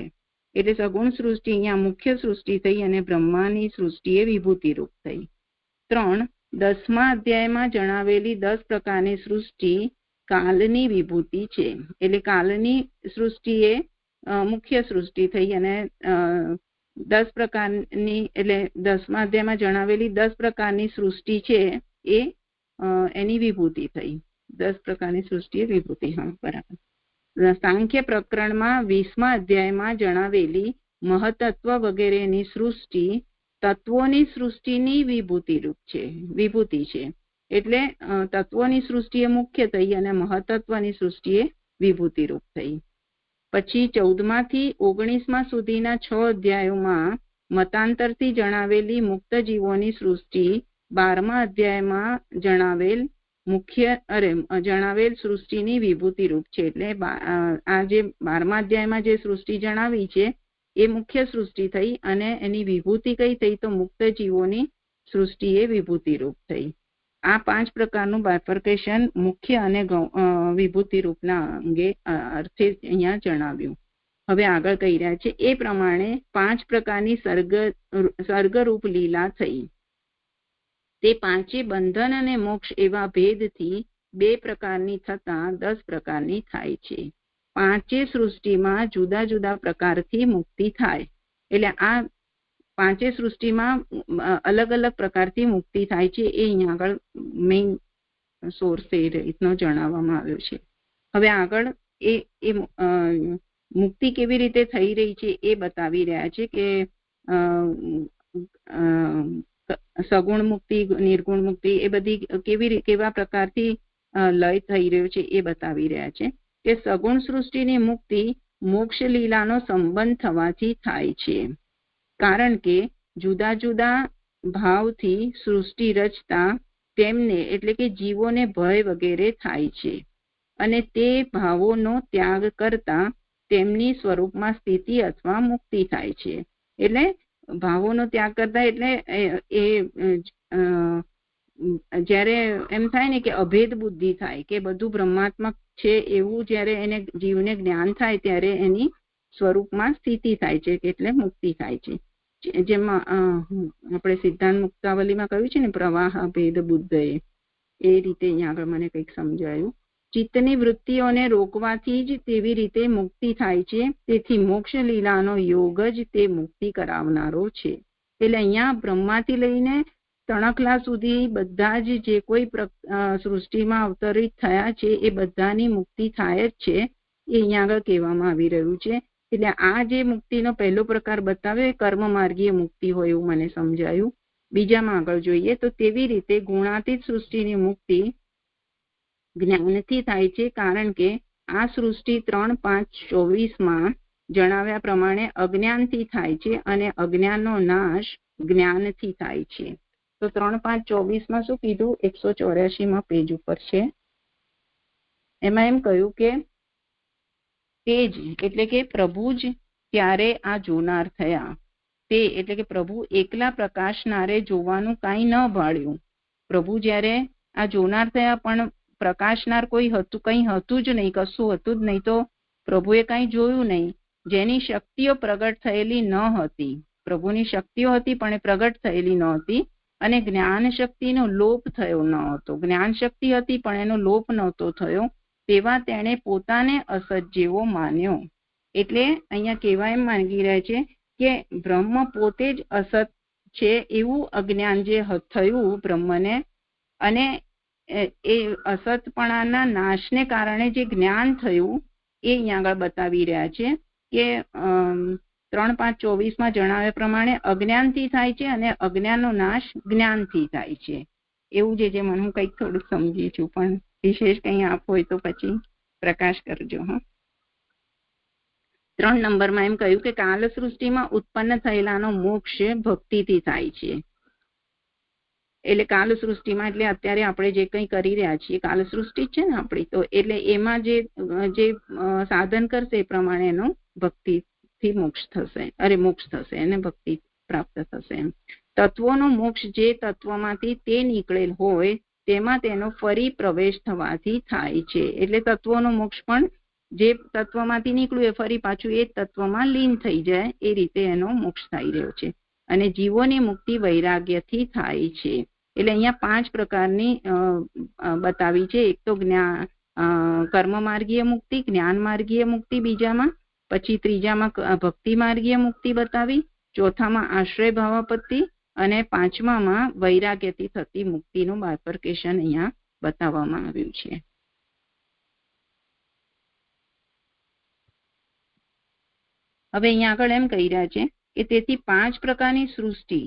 એટલે સગુણ સૃષ્ટિ અહીંયા મુખ્ય સૃષ્ટિ થઈ અને બ્રહ્માની સૃષ્ટિ એ વિભૂતિ રૂપ થઈ. 3, 10મા અધ્યાયમાં જણાવેલી 10 પ્રકારની સૃષ્ટિ કાલની વિભૂતિ છે. એટલે કાલની સૃષ્ટિ એ મુખ્ય સૃષ્ટિ થઈ અને 10 પ્રકારની એટલે 10મા અધ્યાયમાં જણાવેલી 10 પ્રકારની સૃષ્ટિ છે એ એની વિભૂતિ થઈ. 10 પ્રકારની સૃષ્ટિ એ વિભૂતિ. હા, બરાબર. સાંખ્ય પ્રકરણમાં 20મા અધ્યાયમાં જણાવેલી મહતત્વ વગેરેની સૃષ્ટિ તત્વોની સૃષ્ટિની વિભૂતિ છે. એટલે તત્વોની સૃષ્ટિ એ મુખ્ય થઈ અને મહતત્વની સૃષ્ટિ એ વિભૂતિ રૂપ થઈ. પછી 14 થી 19 સુધીના 6 અધ્યાયોમાં મતાંતરથી જણાવેલી મુક્ત જીવોની સૃષ્ટિ 12મા અધ્યાયમાં જણાવેલ સૃષ્ટિની વિભૂતિ રૂપ છે. એટલે આ જે 12મા અધ્યાયમાં જે સૃષ્ટિ જણાવી છે એ મુખ્ય સૃષ્ટિ થઈ અને એની વિભૂતિ કઈ થઈ તો મુક્ત જીવોની સૃષ્ટિ એ વિભૂતિ રૂપ થઈ. આ 5 પ્રકારનું બાયફર્કેશન મુખ્ય અને વિભૂતિ રૂપના અંગે અર્થે અહીંયા જણાવ્યું. હવે આગળ કહી રહ્યા છે એ પ્રમાણે 5 પ્રકારની સર્ગરૂપ લીલા થઈ. તે 5 બંધન અને મોક્ષ એવા ભેદથી 2 પ્રકારની થતા 10 પ્રકારની થાય છે. 5 સૃષ્ટિમાં જુદા જુદા પ્રકારથી મુક્તિ થાય. એટલે આ 5 સૃષ્ટિમાં અલગ અલગ પ્રકારથી મુક્તિ થાય છે એ અહીંયા આગળ મેઇન સોર્સ એ રીતનો જણાવવામાં આવ્યો છે. હવે આગળ એ મુક્તિ કેવી રીતે થઈ રહી છે એ બતાવી રહ્યા છે કે સગુણ મુક્તિ, નિર્ગુણ મુક્તિ એ બધી કેવા પ્રકારથી લય થઈ રહ્યો છે એ બતાવી રહ્યા છે કે સગુણ સૃષ્ટિની મુક્તિ મોક્ષ લીલાનો સંબંધ થવાથી થાય છે. કારણ કે જુદા જુદા ભાવથી સૃષ્ટિ રચતા તેમને એટલે કે જીવોને ભય વગેરે થાય છે અને તે ભાવોનો ત્યાગ કરતા તેમની સ્વરૂપમાં સ્થિતિ અથવા મુક્તિ થાય છે. એટલે ભાવોનો ત્યાગ કરતા એટલે જ્યારે એમ થાય ને કે અભેદ બુદ્ધિ થાય કે બધું બ્રહ્માત્મક છે એવું જ્યારે એને જીવને જ્ઞાન થાય ત્યારે એની સ્વરૂપમાં સ્થિતિ થાય છે એટલે મુક્તિ થાય છે. જેમાં આપણે સિદ્ધાંત મુક્તાવલીમાં કહ્યું છે ને પ્રવાહ ભેદ બુદ્ધ એ રીતે અહીંયા આગળ મને કંઈક સમજાયું. ચિત્તની વૃત્તિઓને રોકવાથી જ તેવી રીતે મુક્તિ થાય છે. તેથી મોક્ષ લીલાનો યોગ જ તે મુક્તિ કરાવનારો છે. એટલે અહીંયા બ્રહ્માથી લઈને તણખલા સુધી બધા જ જે કોઈ સૃષ્ટિમાં અવતરિત થયા છે એ બધાની મુક્તિ થાય જ છે એ અહીંયા આગળ કહેવામાં આવી રહ્યું છે. એટલે આ જે મુક્તિનો પહેલો પ્રકાર બતાવ્યો એ કર્મ માર્ગીય મુક્તિ હોય એવું મને સમજાયું. બીજામાં આગળ જોઈએ તો તેવી રીતે ગુણાતીત સૃષ્ટિની મુક્તિ જ્ઞાનથી થાય છે. કારણ કે આ સૃષ્ટિ 3, 5, 24 જણાવ્યા પ્રમાણે અજ્ઞાનથી થાય છે અને અજ્ઞાનનો નાશ જ્ઞાનથી થાય છે. તો 3, 5, 24 શું કીધું? 184 પેજ ઉપર છે. એમાં એમ કહ્યું કે તે જ એટલે કે પ્રભુ જ ત્યારે આ જોનાર થયા. તે એટલે કે પ્રભુ એકલા પ્રકાશનારે જોવાનું કાંઈ ન ભાળ્યું. પ્રભુ જ્યારે આ જોનાર થયા પણ પ્રકાશનાર કંઈ હતું જ નહીં, કશું હતું જ નહીં, તો પ્રભુએ કાંઈ જોયું નહીં. જેની શક્તિઓ પ્રગટ થયેલી ન હતી, પ્રભુની શક્તિઓ હતી પણ એ પ્રગટ થયેલી ન હતી અને જ્ઞાન શક્તિનો લોપ થયો ન હતો. જ્ઞાન શક્તિ હતી પણ એનો લોપ નહોતો થયો. તેવા તેણે પોતાને અસત જેવો માન્યો. એટલે અહીંયા કહેવા એમ માંગી રહ્યા છે કે બ્રહ્મ પોતે જ અસત છે એવું અજ્ઞાન જે થયું બ્રહ્મને, અને એ અસતપણાના નાશને કારણે જે જ્ઞાન થયું એ અહીંયા આગળ બતાવી રહ્યા છે કે 3, 5, 24 જણાવ્યા પ્રમાણે અજ્ઞાનથી થાય છે અને અજ્ઞાનનો નાશ જ્ઞાનથી થાય છે. એવું જે મને હું કંઈક થોડુંક સમજી છું, પણ વિશેષ કંઈ આપ હોય તો પછી પ્રકાશ કરજો. 3 નંબરમાં એમ કહ્યું કે કાલ સૃષ્ટિમાં ઉત્પન્ન થયેલાનો મોક્ષ ભક્તિથી થાય છે. એટલે કાલ સૃષ્ટિમાં એટલે અત્યારે આપણે જે કંઈ કરી રહ્યા છીએ કાલ સૃષ્ટિ છે ને આપણી, તો એટલે એમાં જે સાધન કરશે એ પ્રમાણે એનો ભક્તિથી મોક્ષ થશે એને ભક્તિ પ્રાપ્ત થશે. તત્વોનો મોક્ષ જે તત્વમાંથી તે નીકળેલ હોય તેમાં તેનો ફરી પ્રવેશ થવાથી થાય છે. એટલે તત્વોનો મોક્ષ પણ જે તત્વમાંથી નીકળ્યું એ ફરી પાછું એ તત્વમાં લીન થઈ જાય એ રીતે એનો મોક્ષ થઈ રહ્યો છે. અને જીવોની મુક્તિ વૈરાગ્યથી થાય છે. એટલે અહીંયા 5 પ્રકારની બતાવી છે. એક તો કર્મ માર્ગીય મુક્તિ, જ્ઞાન માર્ગીય મુક્તિ બીજામાં, પછી ત્રીજામાં ભક્તિ માર્ગીય મુક્તિ બતાવી, ચોથામાં આશ્રય ભાવાપત્તિ અને 5મામાં વૈરાગ્યથી થતી મુક્તિનું બાયફર્કેશન અહીંયા બતાવવામાં આવ્યું છે. હવે અહીંયા આગળ એમ કહી રહ્યા છે કે તેથી 5 પ્રકારની સૃષ્ટિ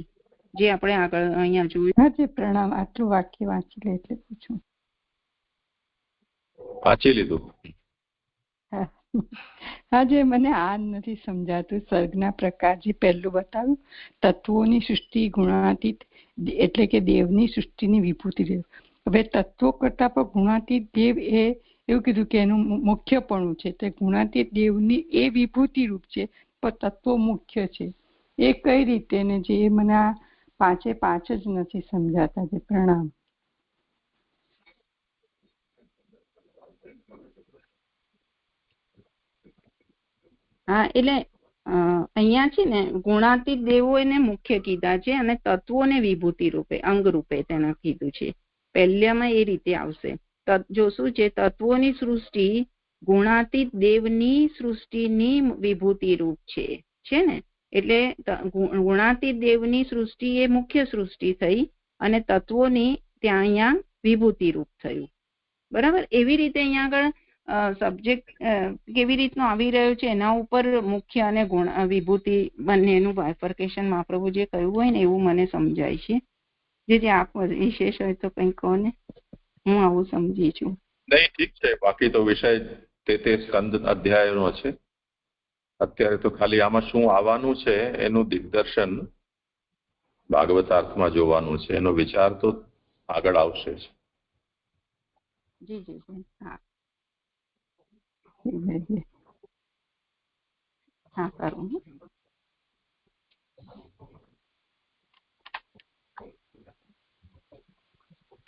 જે આપણે આગળ અહીંયા જોયું. હા જી પ્રણામ. આટલું વાક્ય વાંચી લે એટલે પૂછું. વાંચી લીધું. હા જે મને આ નથી સમજાતું સર્ગના પ્રકાર જે પહેલું બતાવ્યું તત્વોની સૃષ્ટિ ગુણાતીત એટલે કે દેવની સૃષ્ટિની વિભૂતિ દેવ. હવે તત્વો કરતા પણ ગુણાતીત દેવ એ એવું કીધું કે એનું મુખ્યપણું છે તે ગુણાતીત દેવની એ વિભૂતિ રૂપ છે પણ તત્વો મુખ્ય છે એ કઈ રીતે ને જે મને આ પાંચે પાંચ જ નથી સમજાતા. જે પ્રણામ. હા એટલે અહીંયા છે ને ગુણાતીત દેવો એને મુખ્ય કીધા છે અને તત્વોને વિભૂતિ રૂપે અંગ રૂપે તેને કીધું છે. પહેલામાં એ રીતે આવશે. જો શું છે તત્વોની સૃષ્ટિ ગુણાતીત દેવની સૃષ્ટિની વિભૂતિ રૂપ છે ને એટલે ગુણાતીત દેવની સૃષ્ટિ એ મુખ્ય સૃષ્ટિ થઈ અને તત્વોની ત્યાં અહીંયા વિભૂતિ રૂપ થયું. બરાબર. એવી રીતે અહીંયા આગળ સબ્જેક્ટ કેવી રીતનો આવી રહ્યો છે એના ઉપર મુખ્ય અને ગુણ વિભૂતિ બંનેનું બાયફર્કેશન મહાપ્રભુ જે કહ્યું હોય ને એવું મને સમજાય છે. જે આપ વિશેષ હોય તો કંઈક કહો ને. હું આવું સમજી છું. નહીં ઠીક છે. બાકી તો વિષય તે સ્કંદ અધ્યાયનો છે. અત્યારે તો ખાલી આમાં શું આવવાનું છે એનું દિગ્દર્શન ભાગવતાર્થમાં જોવાનું છે. એનો વિચાર તો આગળ આવશે જ. જી જી જી. હા હા કરું.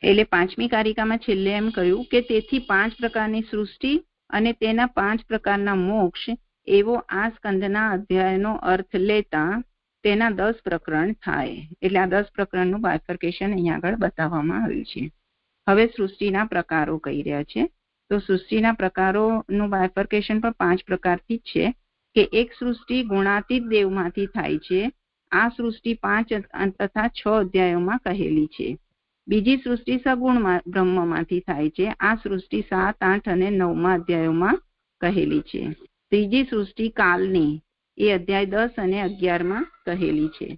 એટલે પાંચમી કારિકામાં છેલ્લે એમ કહ્યું કે તેથી 5 પ્રકારની સૃષ્ટિ અને તેના 5 પ્રકારના મોક્ષ એવો આ સ્કંદના અધ્યાયનો અર્થ લેતા તેના 10 પ્રકરણ થાય. એટલે આ 10 પ્રકરણનું બાયફર્કેશન અહીંયા આગળ બતાવવામાં આવ્યું છે. હવે સૃષ્ટિના પ્રકારો કહી રહ્યા છે. તો સૃષ્ટિના પ્રકારોનું બાયફર્કેશન પણ 5 પ્રકારથી જ છે કે એક સૃષ્ટિ ગુણાતીત દેવમાંથી થાય છે. આ સૃષ્ટિ 5 તથા 6 અધ્યાયોમાં કહેલી છે. બીજી સૃષ્ટિ સગુણ બ્રહ્મમાંથી થાય છે. આ સૃષ્ટિ 7, 8 અને 9 અધ્યાયોમાં કહેલી છે. ત્રીજી સૃષ્ટિ કાલની એ અધ્યાય 10 અને 11માં કહેલી છે.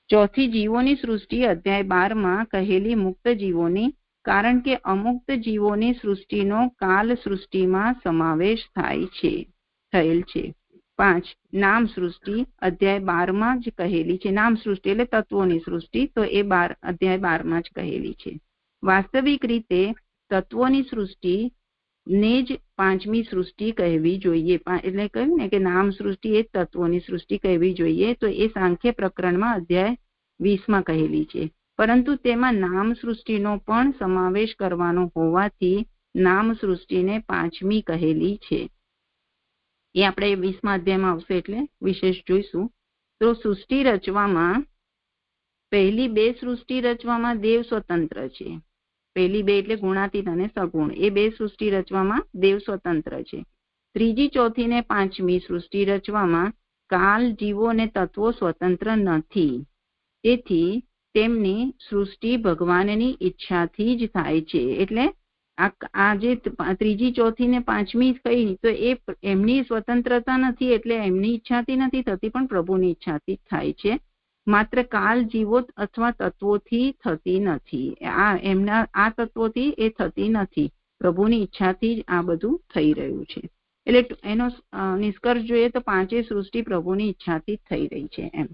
ચોથી જીવોની સૃષ્ટિ અધ્યાય 12માં કહેલી મુક્ત જીવોની, કારણ કે અમુક્ત જીવોની સૃષ્ટિનો કાલ સૃષ્ટિમાં સમાવેશ થયેલ છે. 5 નામ સૃષ્ટિ અધ્યાય 12માં જ કહેલી છે. નામ સૃષ્ટિ એટલે તત્વોની સૃષ્ટિ, તો એ અધ્યાય 12માં જ કહેલી છે. વાસ્તવિક રીતે તત્વોની સૃષ્ટિ ને જ 5મી સૃષ્ટિ કહેવી જોઈએ. એટલે કહ્યું ને કે નામ સૃષ્ટિ એ તત્વોની સૃષ્ટિ કહેવી જોઈએ. તો એ સાંખ્ય પ્રકરણમાં અધ્યાય 20માં કહેલી છે. પરંતુ તેમાં નામ સૃષ્ટિનો પણ સમાવેશ કરવાનો હોવાથી નામ સૃષ્ટિને 5મી કહેલી છે. એ આપણે 20મા અધ્યાયમાં આવશે એટલે વિશેષ જોઈશું. તો સૃષ્ટિ રચવામાં પહેલી 2 સૃષ્ટિ રચવામાં દેવ સ્વતંત્ર છે. પહેલી 2 એટલે ગુણાતીત અને સગુણ, એ 2 સૃષ્ટિ રચવામાં દેવ સ્વતંત્ર છે. ત્રીજી, ચોથી ને 5મી સૃષ્ટિ રચવામાં કાલ, જીવો અને તત્વો સ્વતંત્ર નથી. તેથી તેમની સૃષ્ટિ ભગવાનની ઈચ્છાથી જ થાય છે. એટલે આ જે ત્રીજી, ચોથી ને 5મી કઈ તો એ એમની સ્વતંત્રતા નથી, એટલે એમની ઈચ્છાથી નથી થતી પણ પ્રભુની ઈચ્છાથી જ થાય છે. માત્ર કાલ, જીવો અથવા તત્વોથી થતી નથી. આ તત્વોથી એ થતી નથી, પ્રભુની ઈચ્છાથી જ આ બધું થઈ રહ્યું છે. એટલે એનો નિષ્કર્ષ જોઈએ તો 5 સૃષ્ટિ પ્રભુની ઈચ્છાથી જ થઈ રહી છે. એમ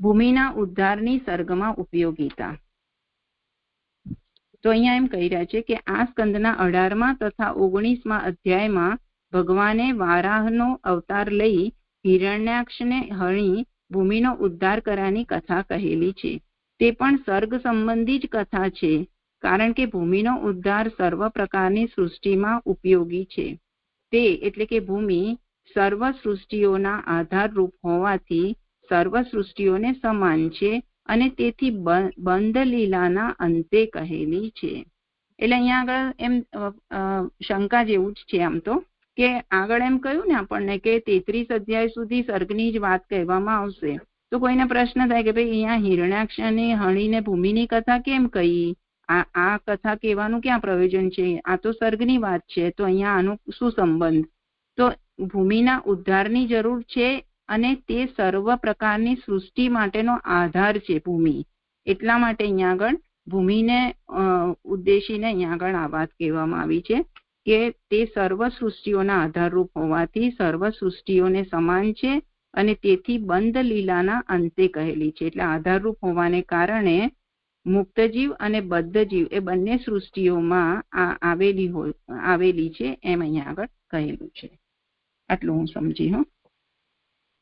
ભૂમિના ઉદ્ધારની સર્ગમાં ઉપયોગિતા. તો અહીંયા એમ કહી રહ્યા છે કે આ સ્કંદના 18મા તથા 19મા અધ્યાયમાં ભગવાને વારાહનો અવતાર લઈ હિરણ્યાક્ષને હણી ભૂમિનો ઉદ્ધાર કરવાની કથા કહેલી છે. તે પણ સર્ગ સંબંધી જ કથા છે, કારણ કે ભૂમિનો ઉદ્ધાર સર્વ પ્રકારની સૃષ્ટિમાં ઉપયોગી છે. તે એટલે કે ભૂમિ સર્વ સૃષ્ટિઓના આધારરૂપ હોવાથી સર્વ સૃષ્ટિઓને સમાન છે અને તેથી બંધ લીલાના અંતે કહેલી છે. એટલે અહીંયા આગળ એમ શંકા જેવું જ છે આમ તો, કે આગળ એમ કહ્યું ને આપણને કે 33 અધ્યાય સુધી સર્ગની જ વાત કહેવામાં આવશે. તો કોઈને પ્રશ્ન થાય કે ભાઈ અહીંયા હિરણ્યાક્ષને હણીને ભૂમિની કથા કેમ કહી? આ કથા કહેવાનું ક્યાં પ્રયોજન છે? આ તો સર્ગની વાત છે, તો અહીંયા આનો શું સંબંધ? તો ભૂમિના ઉદ્ધારની જરૂર છે અને તે સર્વ પ્રકારની સૃષ્ટિ માટેનો આધાર છે ભૂમિ. એટલા માટે અહીંયા આગળ ભૂમિને ઉદ્દેશીને અહીંયા આગળ આ વાત કહેવામાં આવી છે કે તે સર્વ સૃષ્ટિઓના આધારરૂપ હોવાથી સર્વ સૃષ્ટિઓને સમાન છે અને તેથી બંધ લીલાના અંતે કહેલી છે. એટલે આધારરૂપ હોવાને કારણે મુક્ત જીવ અને બદ્ધ જીવ એ બંને સૃષ્ટિઓમાં આવેલી છે એમ અહીંયા આગળ કહેલું છે. આટલું હું સમજી.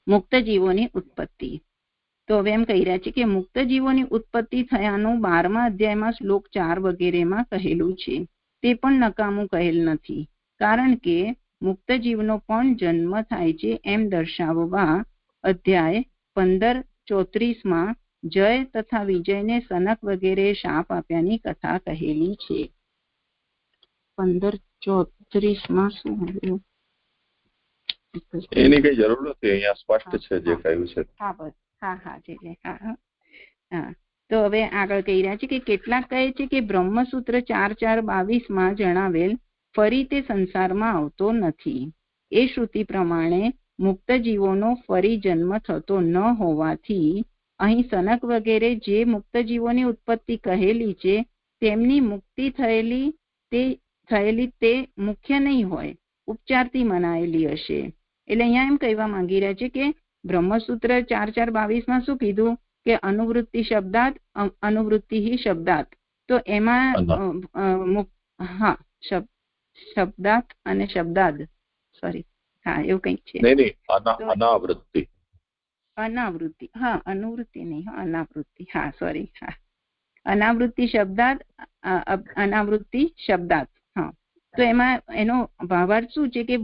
મુક્ત જીવોની ઉત્પત્તિ. તો હવે એમ કહી રહ્યા છે કે મુક્ત જીવોની ઉત્પત્તિ થયાનું 12મા અધ્યાયમાં શ્લોક 4 વગેરેમાં કહેલું છે. તે પણ નકામું કહેલ નથી, કારણ કે મુક્ત જીવનો પણ જન્મ થાય છે એમ દર્શાવવા અધ્યાય 15:34માં જય તથા વિજયને સનક વગેરે શાપ આપ્યાની કથા કહેલી છે. 15:34માં શું આવ્યું? એની કઈ જરૂર નથી, અહીંયા સ્પષ્ટ છે જે કહ્યું છે. તો હવે આગળ કહી રહ્યા છે કે કેટલાક કહે છે કે બ્રહ્મસૂત્ર 4:4-22માં જણાવેલ ફરી તે સંસારમાં આવતો નથી. એ શ્રુતિ પ્રમાણે મુક્ત જીવોનો ફરી જન્મ થતો ન હોવાથી અહીં સનક વગેરે જે મુક્ત જીવોની ઉત્પત્તિ કહેલી છે તેમની મુક્તિ થયેલી તે મુખ્ય નહીં હોય, ઉપચારથી મનાયેલી હશે. એટલે અહીંયા એમ કહેવા માંગી રહ્યા છે કે બ્રહ્મસૂત્ર 4:4-22માં શું કીધું કે અનુવૃત્તિ શબ્દાત અનુવૃત્તિ શબ્દાત. તો એમાં શબ્દાત અને શબ્દાદ એવું કંઈક છે. અનાવૃત્તિ અનુવૃત્તિ નહીં, અનાવૃત્તિ. અનાવૃત્તિ શબ્દાત અનાવૃત્તિ શબ્દાત. તો એમાં એનો ભાવાર્થ શું છે કે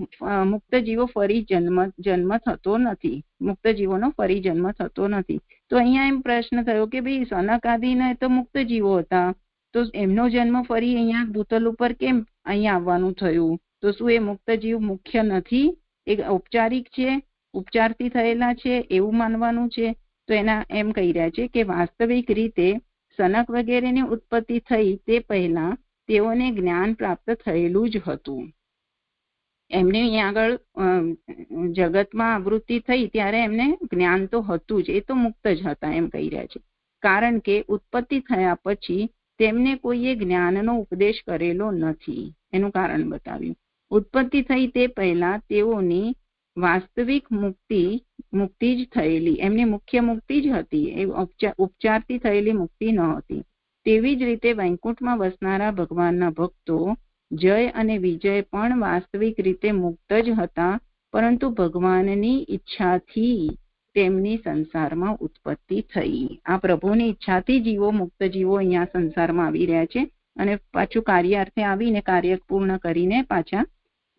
મુક્ત જીવો ફરી જન્મ થતો નથી, મુક્ત જીવોનો ફરી જન્મ થતો નથી. તો અહીંયા એમ પ્રશ્ન થયો કે ભાઈ સનક આદિને તો મુક્ત જીવો હતા, તો એમનો જન્મ ફરી અહીંયા ભૂતલ ઉપર કેમ અહીંયા આવવાનું થયું? તો શું એ મુક્ત જીવ મુખ્ય નથી, એ ઔપચારિક છે, ઉપચારથી થયેલા છે એવું માનવાનું છે? તો એના એમ કહી રહ્યા છે કે વાસ્તવિક રીતે સનક વગેરેની ઉત્પત્તિ થઈ તે પહેલા તેઓને જ્ઞાન પ્રાપ્ત થયેલું જ હતું. એમને અહીંયા આગળ જગતમાં આવૃત્તિ થઈ ત્યારે એમને જ્ઞાન તો હતું જ, એ તો મુક્ત જ હતા એમ કહી રહ્યા છે. કારણ કે ઉત્પત્તિ થયા પછી તેમને કોઈએ જ્ઞાનનો ઉપદેશ કરેલો નથી, એનું કારણ બતાવ્યું. ઉત્પત્તિ થઈ તે પહેલા તેઓની વાસ્તવિક મુક્તિ જ થયેલી, એમની મુખ્ય મુક્તિ જ હતી, એ ઉપચારથી થયેલી મુક્તિ ન હતી. તેવી જ રીતે વૈકુંઠમાં વસનારા ભગવાનના ભક્તો જય અને વિજય પણ વાસ્તવિક રીતે મુક્ત જ હતા, પરંતુ ભગવાનની ઈચ્છાથી તેમની સંસારમાં ઉત્પત્તિ થઈ. આ પ્રભુની ઈચ્છાથી જીવો મુક્ત જીવો અહીંયા સંસારમાં આવી રહ્યા છે અને પાછું કાર્યાર્થે આવીને કાર્ય પૂર્ણ કરીને પાછા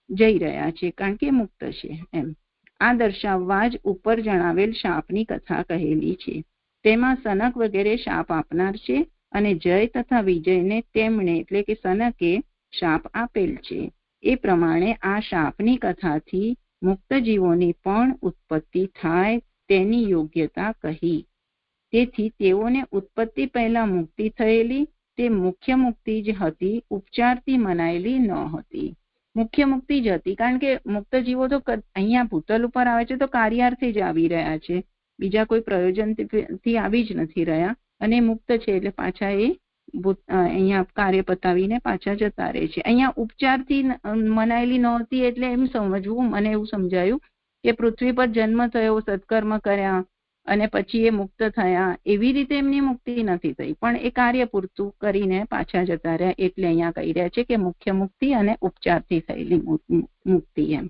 જઈ રહ્યા છે, કારણ કે મુક્ત છે એમ. આ દર્શાવવા જ ઉપર જણાવેલ શાપની કથા કહેલી છે. તેમાં સનક વગેરે શાપ આપનાર છે અને જય તથા વિજયને તેમણે એટલે કે સનકે શાપ આપેલ છે. એ પ્રમાણે આ શાપની કથાથી મુક્ત જીવોની પણ ઉત્પત્તિ થાય તેની યોગ્યતા કહી. તેથી તેઓને ઉત્પત્તિ પહેલા મુક્તિ થયેલી તે મુખ્ય મુક્તિ જ હતી, ઉપચારથી મનાયેલી ન હતી. મુખ્ય મુક્તિ જ હતી, કારણ કે મુક્ત જીવો તો અહીંયા ભૂતલ ઉપર આવે છે તો કાર્યાર્થે જ આવી રહ્યા છે, બીજા કોઈ પ્રયોજનથી આવી જ નથી રહ્યા, અને મુક્ત છે એટલે પાછા એ અહીંયા કાર્ય પતાવીને પાછા જતા રહે છે. અહીંયા ઉપચારથી મનાયેલી નહોતી એટલે એમ સમજવું, મને એવું સમજાયું કે પૃથ્વી પર જન્મ થયો, સત્કર્મ કર્યા અને પછી એ મુક્ત થયા, એવી રીતે એમની મુક્તિ નથી થઈ, પણ એ કાર્ય પૂરતું કરીને પાછા જતા રહ્યા. એટલે અહીંયા કહી રહ્યા છે કે મુખ્ય મુક્તિ અને ઉપચારથી થયેલી મુક્તિ એમ.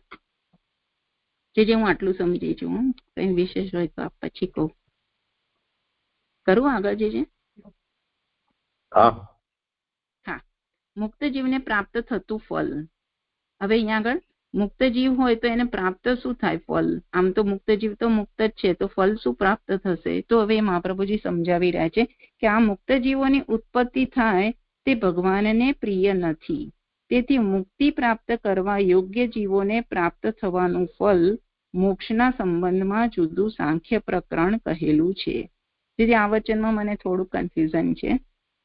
જે હું આટલું સમજી છું, કઈ વિશેષ હોય તો આપ પછી કહું. કરું આગળ જે હા. મુક્ત જીવને પ્રાપ્ત થતું ફળ. હવે અહીંયા આગળ મુક્ત જીવ હોય તો એને પ્રાપ્ત શું થાય ફળ? આમ તો મુક્ત જીવ તો મુક્ત જ છે, તો ફળ શું પ્રાપ્ત થશે? તો હવે મહાપ્રભુજી સમજાવી રહ્યા છે કે આ મુક્ત જીવોની ઉત્પત્તિ થાય તે ભગવાનને પ્રિય નથી. તેથી મુક્તિ પ્રાપ્ત કરવા યોગ્ય જીવોને પ્રાપ્ત થવાનું ફળ મોક્ષના સંબંધમાં જુદું સાંખ્ય પ્રકરણ કહેલું છે. તેથી આ વચનમાં મને થોડું કન્ફ્યુઝન છે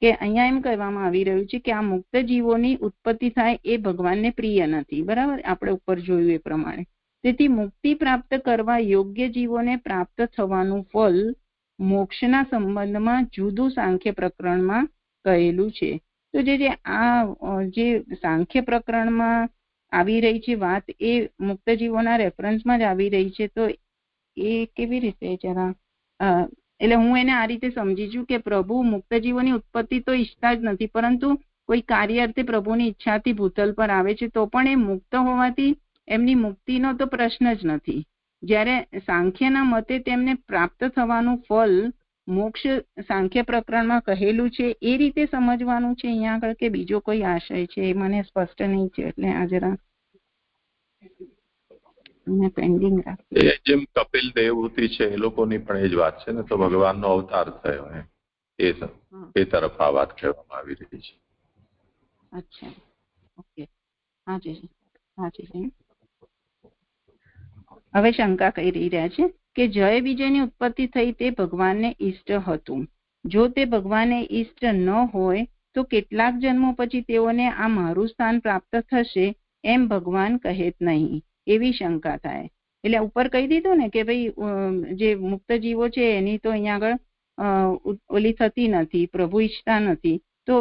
કે અહીંયા એમ કહેવામાં આવી રહ્યું છે કે આ મુક્ત જીવોની ઉત્પત્તિ થાય એ ભગવાનને પ્રિય નથી, બરાબર? આપણે ઉપર જોયું એ પ્રમાણે. તેથી મુક્તિ પ્રાપ્ત કરવા યોગ્ય જીવોને પ્રાપ્ત થવાનું ફળ મોક્ષના સંબંધમાં જુદું સાંખ્ય પ્રકરણમાં કહેલું છે. તો જે સાંખ્ય પ્રકરણમાં આવી રહી છે વાત, એ મુક્ત જીવોના રેફરન્સમાં જ આવી રહી છે. તો એ કેવી રીતે જરા એટલે હું એને આ રીતે સમજી છું કે પ્રભુ મુક્ત જીવોની ઉત્પત્તિ તો ઈચ્છતા જ નથી, પરંતુ કોઈ કાર્ય અર્થે પ્રભુની ઈચ્છાથી ભૂતલ પર આવે છે, તો પણ એ મુક્ત હોવાથી એમની મુક્તિનો તો પ્રશ્ન જ નથી. જ્યારે સાંખ્યના મતે તેમને પ્રાપ્ત થવાનું ફળ મોક્ષ સાંખ્ય પ્રકરણમાં કહેલું છે, એ રીતે સમજવાનું છે અહીંયા આગળ કે બીજો કોઈ આશય છે, એ મને સ્પષ્ટ નહીં છે. એટલે આ જરા પેન્ડિંગ રાખી. જેમ કપિલ દેવહૂતિ છે એ લોકોની પણ એ જ વાત છે ને, તો ભગવાનનો અવતાર થયો એ તરફ આ વાત કહેવામાં આવી રહી છે. અચ્છા, ઓકે, હાજી હાજી. હવે શંકા કરી રહ્યા છે કે જય વિજયની ઉત્પત્તિ થઈ તે ભગવાનને ઈષ્ટ હતું. જો તે ભગવાનને ઈષ્ટ ન હોય તો કેટલાક જન્મો પછી તેઓને આ મારું સ્થાન પ્રાપ્ત થશે એમ ભગવાન કહે જ નહીં, એવી શંકા થાય. એટલે ઉપર કહી દીધું ને કે ભાઈ જે મુક્ત જીવો છે એની તો અહીંયા આગળ ઓલી થતી નથી, પ્રભુ ઈચ્છતા નથી. તો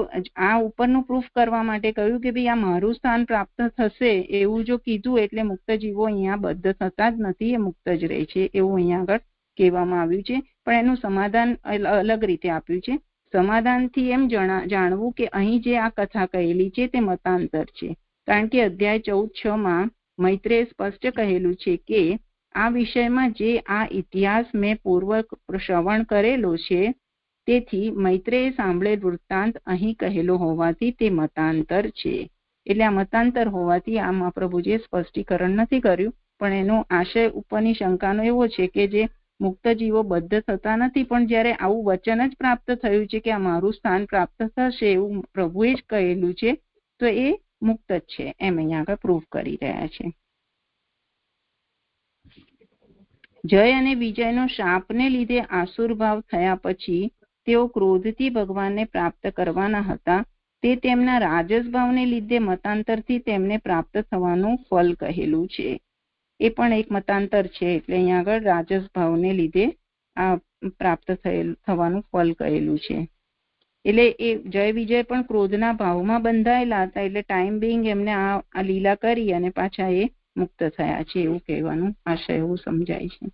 આ ઉપરનું પ્રૂફ કરવા માટે કહ્યું કે ભાઈ આ મારું સ્થાન પ્રાપ્ત થશે એવું જો કીધું એટલે મુક્ત જીવો અહીંયા બદ્ધ થતા જ નથી, એ મુક્ત જ રહે છે એવું અહીંયા આગળ કહેવામાં આવ્યું છે. પણ એનું સમાધાન અલગ રીતે આપ્યું છે. સમાધાનથી એમ જાણવું કે અહીં જે આ કથા કહેલી છે તે મતાંતર છે, કારણ કે અધ્યાય 14:6 મૈત્રેય સ્પષ્ટ કહેલું છે કે આ વિષયમાં જે આ ઇતિહાસ મેં પૂર્વક શ્રવણ કરેલો છે, તેથી મૈત્રેય સાંભળેલ વૃત્તાંત અહીં કહેલો હોવાથી તે મતાંતર છે. એટલે આ મતાંતર હોવાથી આ મહાપ્રભુજીએ સ્પષ્ટીકરણ નથી કર્યું, પણ એનો આશય ઉપરની શંકાનો એવો છે કે જે મુક્ત જીવો બદ્ધ થતા નથી, પણ જ્યારે આવું વચન જ પ્રાપ્ત થયું છે કે આ મારું સ્થાન પ્રાપ્ત થશે એવું પ્રભુએ જ કહેલું છે, તો એ મુક્ત જ છે એમ અહીંયા આગળ પ્રૂફ કરી રહ્યા છે. જય અને વિજયનો શાપને લીધે આસુરભાવ થયા પછી તેઓ ક્રોધથી ભગવાનને પ્રાપ્ત કરવાના હતા, તે તેમના રાજસ ભાવને લીધે મતાંતરથી તેમને પ્રાપ્ત થવાનું ફળ કહેલું છે. એ પણ એક મતાંતર છે. એટલે અહીંયા આગળ રાજસ ભાવને લીધે આ પ્રાપ્ત થવાનું ફળ કહેલું છે. એટલે એ જય વિજય પણ ક્રોધના ભાવમાં બંધાયેલા હતા, એટલે ટાઈમ બિંગ એમને આ લીલા કરી અને પાછા એ મુક્ત થયા છે એવું કહેવાનું આશય એવું સમજાય છે.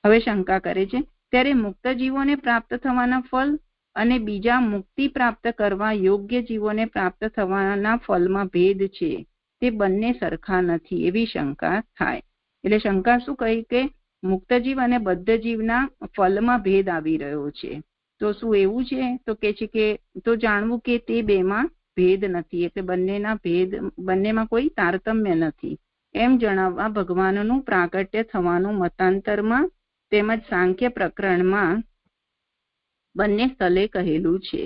હવે શંકા કરે છે ત્યારે મુક્ત જીવોને પ્રાપ્ત થવાના ફળ અને બીજા મુક્તિ પ્રાપ્ત કરવા યોગ્ય જીવોને પ્રાપ્ત થવાના ફળમાં ભેદ છે, તે બંને સરખા નથી એવી શંકા થાય. એટલે શંકા શું કહી કે મુક્ત જીવ અને બદ્ધ જીવના ફળમાં ભેદ આવી રહ્યો છે. તો શું એવું છે? તો કે છે કે તો જાણવું કે તે બેમાં ભેદ નથી, એટલે બંનેમાં કોઈ તારતમ્ય નથી એમ જણાવવા ભગવાનનું પ્રાગટ્ય થવાનું મતાંતરમાં તેમજ સાંખ્ય પ્રકરણમાં બંને સ્થળે કહેલું છે.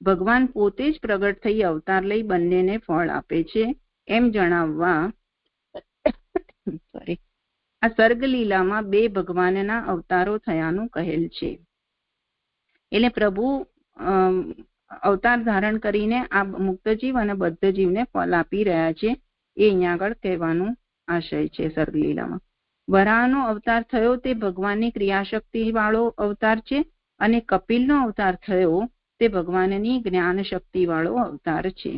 ભગવાન પોતે જ પ્રગટ થઈ અવતાર લઈ બંનેને ફળ આપે છે એમ જણાવવા આ સર્ગલીલામાં બે ભગવાનના અવતારો થયાનું કહેલ છે. એટલે પ્રભુ અવતાર ધારણ કરીને આ મુક્તજીવ અને બદ્ધ જીવને ફળ આપી રહ્યા છે, એ અહીંયા આગળ કહેવાનું આશય છે સર્ગલીલામાં. વરાહનો અવતાર થયો તે ભગવાનની ક્રિયાશક્તિ વાળો અવતાર છે, અને કપિલનો અવતાર થયો તે ભગવાનની જ્ઞાન શક્તિ વાળો અવતાર છે.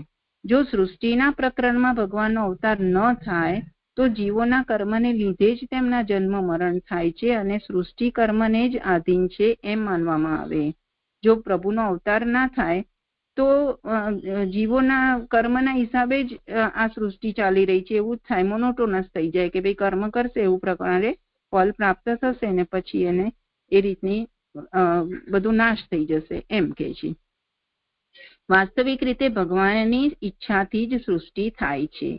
જો સૃષ્ટિના પ્રકરણમાં ભગવાનનો અવતાર ન થાય તો જીવોના કર્મને લીધે જ તેમના જન્મ મરણ થાય છે અને સૃષ્ટિ કર્મને જ આધીન છે એમ માનવામાં આવે. જો પ્રભુનો અવતાર ના થાય તો જીવોના કર્મના હિસાબે જ આ સૃષ્ટિ ચાલી રહી છે એવું જ થાય, મોનોટોનસ થઈ જાય કે ભાઈ કર્મ કરશે એવું પ્રકારે ફળ પ્રાપ્ત થશે ને પછી એને એ રીતની બધું નાશ થઈ જશે એમ કે છે. વાસ્તવિક રીતે ભગવાનની ઈચ્છાથી જ સૃષ્ટિ થાય છે.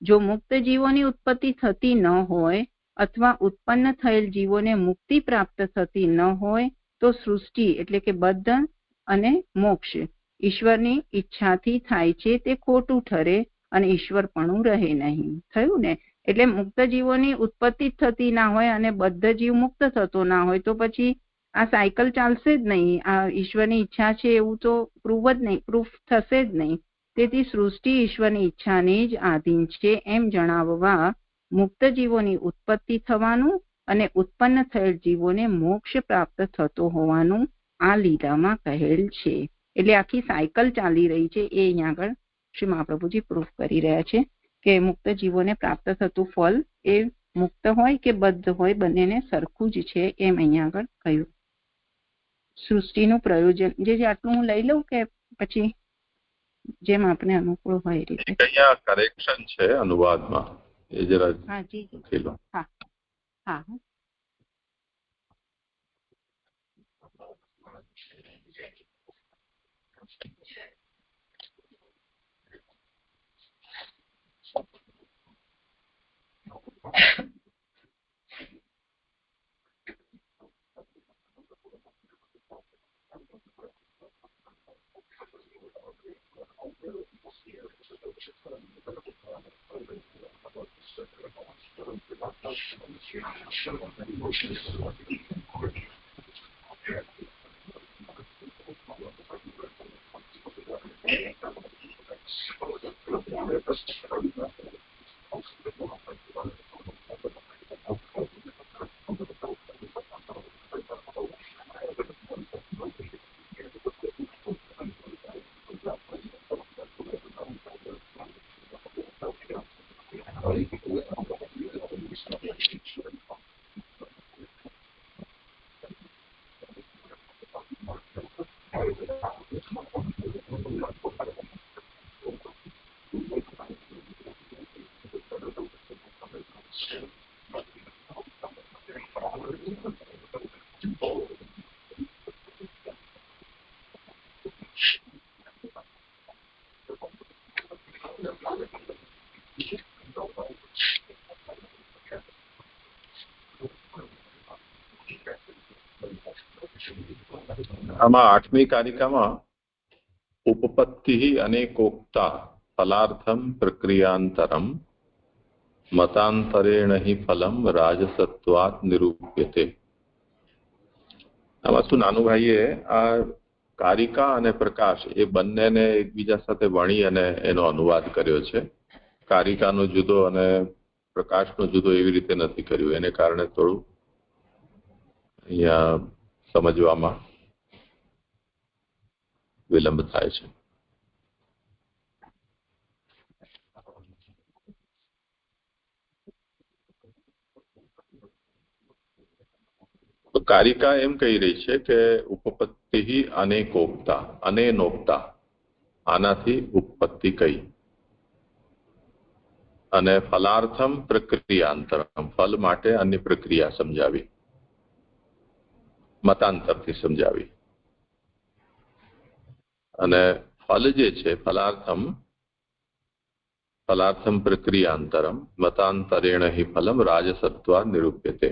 જો મુક્ત જીવોની ઉત્પત્તિ થતી ન હોય અથવા ઉત્પન્ન થયેલ જીવોને મુક્તિ પ્રાપ્ત થતી ન હોય તો સૃષ્ટિ એટલે કે બદ્ધ અને મોક્ષ ઈશ્વરની ઈચ્છાથી થાય છે તે ખોટું ઠરે અને ઈશ્વરપણું રહે નહીં. થયું ને? એટલે મુક્ત જીવોની ઉત્પત્તિ જ થતી ના હોય અને બદ્ધ જીવ મુક્ત થતો ના હોય તો પછી આ સાયકલ ચાલશે જ નહીં. આ ઈશ્વરની ઈચ્છા છે એવું તો પ્રૂફ થશે જ નહીં. તેથી સૃષ્ટિ ઈશ્વરની ઈચ્છાને જ આધીન છે એમ જણાવવા મુક્ત જીવોની ઉત્પત્તિ થવાનું અને ઉત્પન્ન થયેલ જીવોને મોક્ષ પ્રાપ્ત થતો હોવાનું આ લીલામાં કહેલ છે. એટલે આખી સાયકલ ચાલી રહી છે એ અહીંયા આગળ શ્રી મહાપ્રભુજી પ્રૂફ કરી રહ્યા છે કે મુક્ત જીવોને પ્રાપ્ત થતું ફળ એ મુક્ત હોય કે બદ્ધ હોય બંનેને સરખું જ છે એમ અહીંયા આગળ કહ્યું. સૃષ્ટિનું પ્રયોજન જે આટલું હું લઈ લઉં કે પછી જેમ આપણે અનુકૂળ હોય એ રીતે. અહીંયા કરેક્શન છે અનુવાદમાં એ જરા. હા જી હા હા. આમાં 8મી કારિકામાં ઉપપત્તિ અનેકોક્તા ફલાર્થમ પ્રક્રિયાંતરમ મતાંતરેણ હિ ફલમ રાજસત્વાત નિરૂપ્યતે. આમાં શું નાનુભાઈએ આ કારિકા અને પ્રકાશ એ બંનેને એકબીજા સાથે વણી અને એનો અનુવાદ કર્યો છે. કારિકાનો જુદો અને પ્રકાશનો જુદો એવી રીતે નથી કર્યું. એને કારણે થોડું અહીંયા સમજવામાં વિલંબ થાય છે. તો કારિકા એમ કહી રહી છે કે ઉપપત્તિ અનેકોક્તા અનેનોક્તા આનાથી ઉપપત્તિ કહી અને ફલાર્થમ પ્રક્રિયાંતરમ ફલ માટે અન્ય પ્રક્રિયા સમજાવી મતાંતરથી સમજાવી અને ફલ જે છે ફલાર્થમ પ્રક્રિયાંતરમ મતાંતરેણ હિ ફલમ રાજસત્વા નિરૂપ્યતે.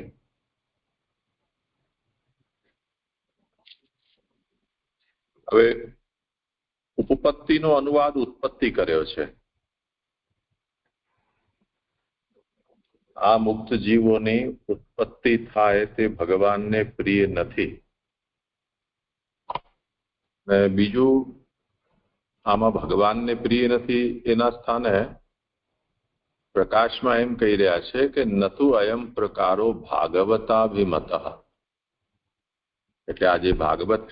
હવે ઉપપત્તિનો અનુવાદ ઉત્પત્તિ કર્યો છે. આ મુક્ત જીવોની ઉત્પત્તિ થાય તે ભગવાનને પ્રિય નથી. બીજું આમાં ભગવાનને પ્રિય નથી એના સ્થાને પ્રકાશમાં એમ કહી રહ્યા છે કે નતુ અયમ પ્રકારો ભાગવતાભિમત. એટલે આ જે ભાગવત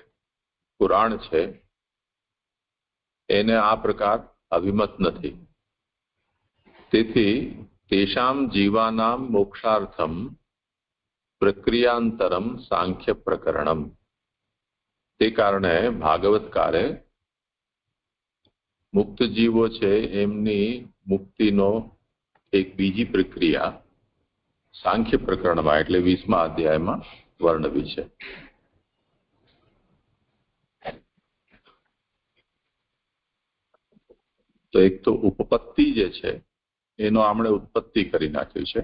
પુરાણ છે એને આ પ્રકાર અભિમત નથી. તેથી તેષામ જીવાનામ મોક્ષાર્થમ પ્રક્રિયાંતરમ સાંખ્ય પ્રકરણમ. તે કારણે ભાગવતકારે મુક્ત જીવો છે એમની મુક્તિનો એક બીજી પ્રક્રિયા સાંખ્ય પ્રકરણમાં એટલે 20મા અધ્યાયમાં વર્ણવી છે. તો એક તો ઉપપત્તિ જે છે એનો આપણે ઉત્પત્તિ કરી નાખ્યું છે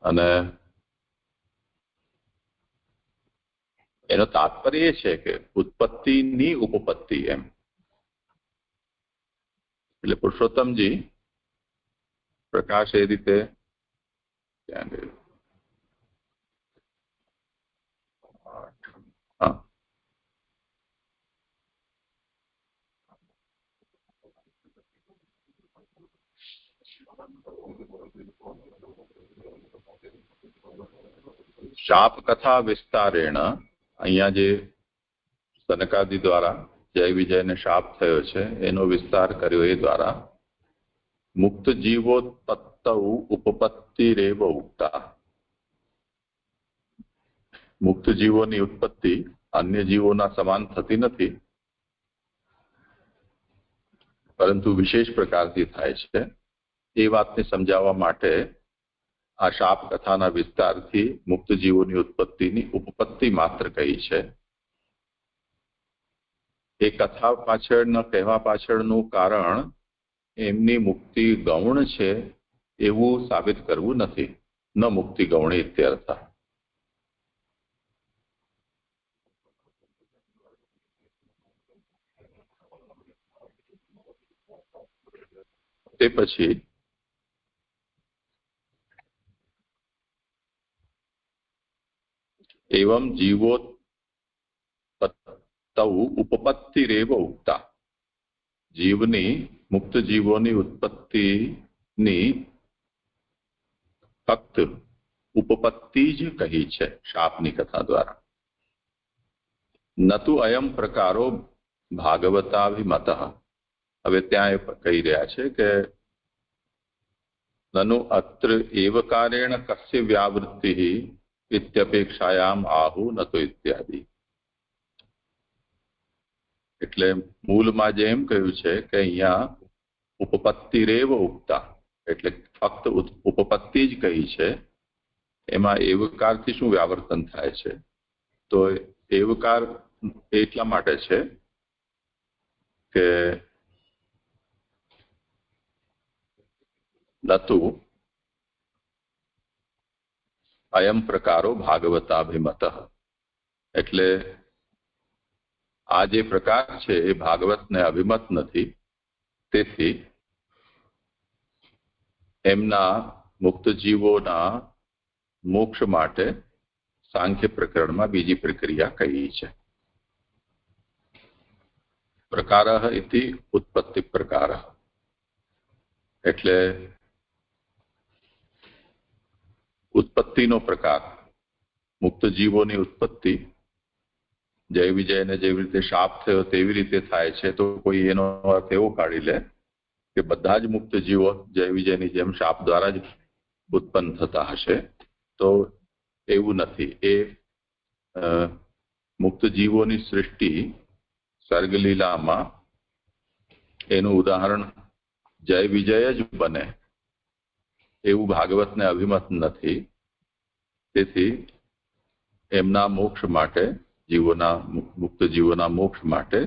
અને એનો તાત્પર્ય એ છે કે ઉત્પત્તિની ઉપપત્તિ એમ. એટલે પુરુષોત્તમજી પ્રકાશ એ રીતે ક્યાં ગયું? હા, શાપ કથા વિસ્તારેણ, અહીંયા જે સનકાદિ દ્વારા જય વિજયને શાપ થયો છે એનો વિસ્તાર કર્યો એ દ્વારા મુક્ત જીવોત્પત્તૌ ઉપપત્તિરેવ ઉક્તા. મુક્ત જીવોની ઉત્પત્તિ અન્ય જીવોના સમાન થતી નથી, પરંતુ વિશેષ પ્રકારથી થાય છે. એ વાતને સમજાવવા માટે આ શાપ કથાના વિસ્તારથી મુક્ત જીવોની ઉત્પત્તિની ઉપપત્તિ માત્ર કહી છે. એ કથા પાછળના કહેવા પાછળનું કારણ એમની મુક્તિ ગૌણ છે એવું સાબિત કરવું નથી. ન મુક્તિ ગૌણી ઇત્યર્થ. તે પછી એવં જીવોત્પત્તૌ ઉપપત્તિરેવ ઉક્તા. જીવની મુક્ત જીવોની ઉત્પત્તિની ફક્ત ઉપપત્તિ જ કહી છે શાપની કથા દ્વારા. નતુ અયમ પ્રકારો ભાગવતાભિમત. હવે ત્યાં એ કહી રહ્યા છે કે નનુ અત્ર એવકારેણ કસ્ય વ્યાવૃત્તિ ઇત્યપેક્ષાયામ આહુ નતો ઇત્યાદિ. એટલે મૂળમાં જેમ કહ્યું છે કે અહીંયા ઉપપત્તિરેવ ઉક્તા, એટલે ફક્ત ઉપપત્તિ જ કહી છે. એમાં એવકારથી શું વ્યાવર્તન થાય છે? તો એવકાર એટલા માટે છે કે નતુ અયમ પ્રકારો ભાગવતાભિમત, એટલે આ જે પ્રકાર છે એ ભાગવતને અભિમત નથી. તેથી એમના મુક્ત જીવોના મોક્ષ માટે સાંખ્ય પ્રકરણમાં બીજી પ્રક્રિયા કહી છે. પ્રકાર ઇતિ ઉત્પત્તિ પ્રકાર, એટલે ઉત્પત્તિનો પ્રકાર, મુક્ત જીવોની ઉત્પત્તિ જય વિજયને જેવી રીતે શાપ થયો તેવી રીતે થાય છે. તો કોઈ એનો અર્થ એવો કાઢી લે કે બધા જ મુક્ત જીવો જય વિજયની જેમ શાપ દ્વારા જ ઉત્પન્ન થતા હશે. તો એવું નથી. એ મુક્ત જીવોની સૃષ્ટિ સર્ગલીલામાં એનું ઉદાહરણ જય વિજય જ બને એવું ભાગવતને અભિમત નથી. તેથી એમના મોક્ષ માટે, જીવોના મુક્ત જીવોના મોક્ષ માટે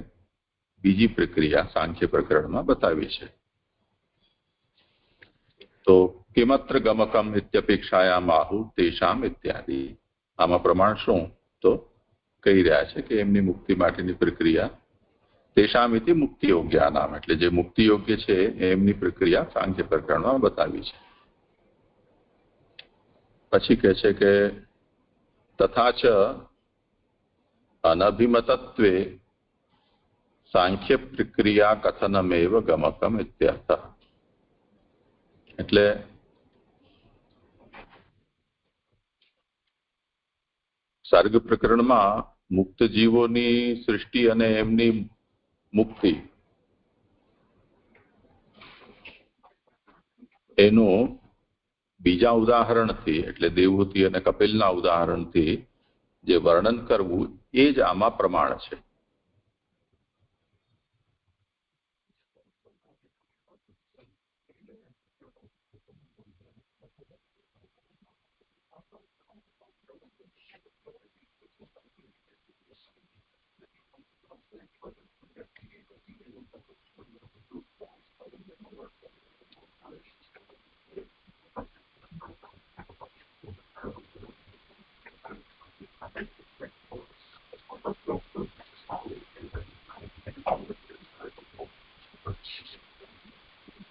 બીજી પ્રક્રિયા સાંખ્ય પ્રકરણમાં બતાવી છે. તો કિમત્ર ગમકમ ઇત્યપેક્ષાયામ આહુ તેષામ ઇત્યાદિ. આમાં પ્રમાણ શું? તો કહી રહ્યા છે કે એમની મુક્તિ માટેની પ્રક્રિયા તેષામ ઇતિ મુક્તિ યોગ્યાનામ, એટલે જે મુક્તિ યોગ્ય છે એમની પ્રક્રિયા સાંખ્ય પ્રકરણમાં બતાવી છે. પછી કહે છે કે તથા ચ અનભિમતત્વે સાંખ્ય પ્રક્રિયા કથનમેવ ગમકમ ઇત્યર્થ. એટલે સર્ગ પ્રકરણમાં મુક્ત જીવોની સૃષ્ટિ અને એમની મુક્તિ એનું બીજા ઉદાહરણથી, એટલે દેવહૂતિ અને કપિલના ઉદાહરણથી જે વર્ણન કરવું એ જ આમાં પ્રમાણ છે.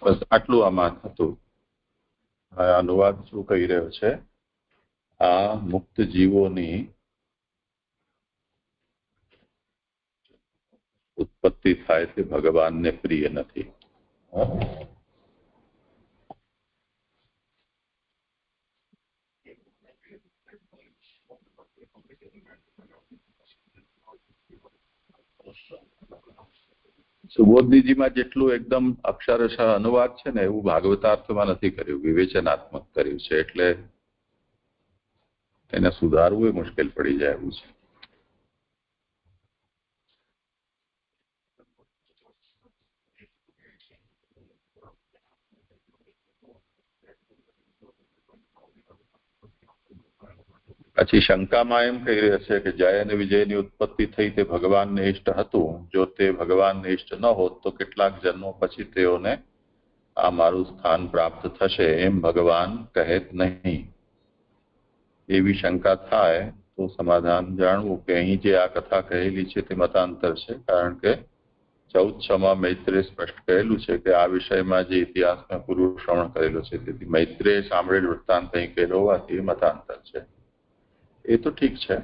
બસ આટલું આમાં હતું. અનુવાદ શું કહી રહ્યો છે? આ મુક્ત જીવોની ઉત્પત્તિ થાય તે ભગવાનને પ્રિય નથી. સુબોધનીજીમાં જેટલું એકદમ અક્ષરશઃ અનુવાદ છે ને એવું ભાગવતાર્થમાં નથી કર્યું, વિવેચનાત્મક કર્યું છે, એટલે એને સુધારવું એ મુશ્કેલ પડી જાય એવું છે. પછી શંકામાં એમ કહી રહ્યા છે કે જય અને વિજયની ઉત્પત્તિ થઈ તે ભગવાનને ઇષ્ટ હતું. જો તે ભગવાનને ઇષ્ટ ન હોત તો કેટલાક જન્મો પછી તેઓને આ મારું સ્થાન પ્રાપ્ત થશે એમ ભગવાન કહેત નહીં. એવી શંકા થાય તો સમાધાન જાણવું કે અહીં જે આ કથા કહેલી છે તે મતાંતર છે, કારણ કે 14 મૈત્રેય સ્પષ્ટ કહેલું છે કે આ વિષયમાં જે ઇતિહાસમાં પૂર્વ શ્રવણ કરેલો છે તેથી મૈત્રેય સાંભળેલ વૃત્તાંત અહીં કહેલો હોવાથી મતાંતર છે. એ તો ઠીક છે.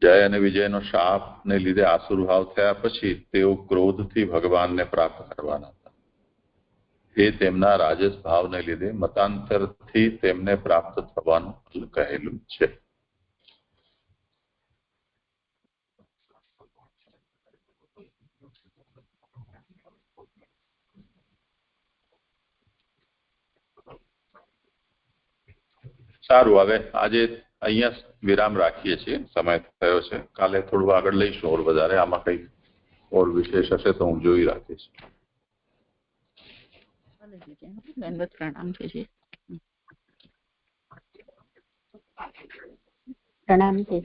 જય અને વિજયનો શાપને લીધે આસુરભાવ થયા પછી તેઓ ક્રોધથી ભગવાનને પ્રાપ્ત કરવાના હતા. એ તેમના રાજસ ભાવને લીધે મતાંતરથી તેમને પ્રાપ્ત થવાનું કહેલું છે. સારું, હવે આજે અહીંયા વિરામ રાખીએ છીએ, સમય થયો છે. કાલે થોડું આગળ લઈશું ઓર વધારે. આમાં કંઈક ઓર વિશેષ હશે તો હું જોઈ રાખીશ. પ્રણામ છે. પ્રણામ છે.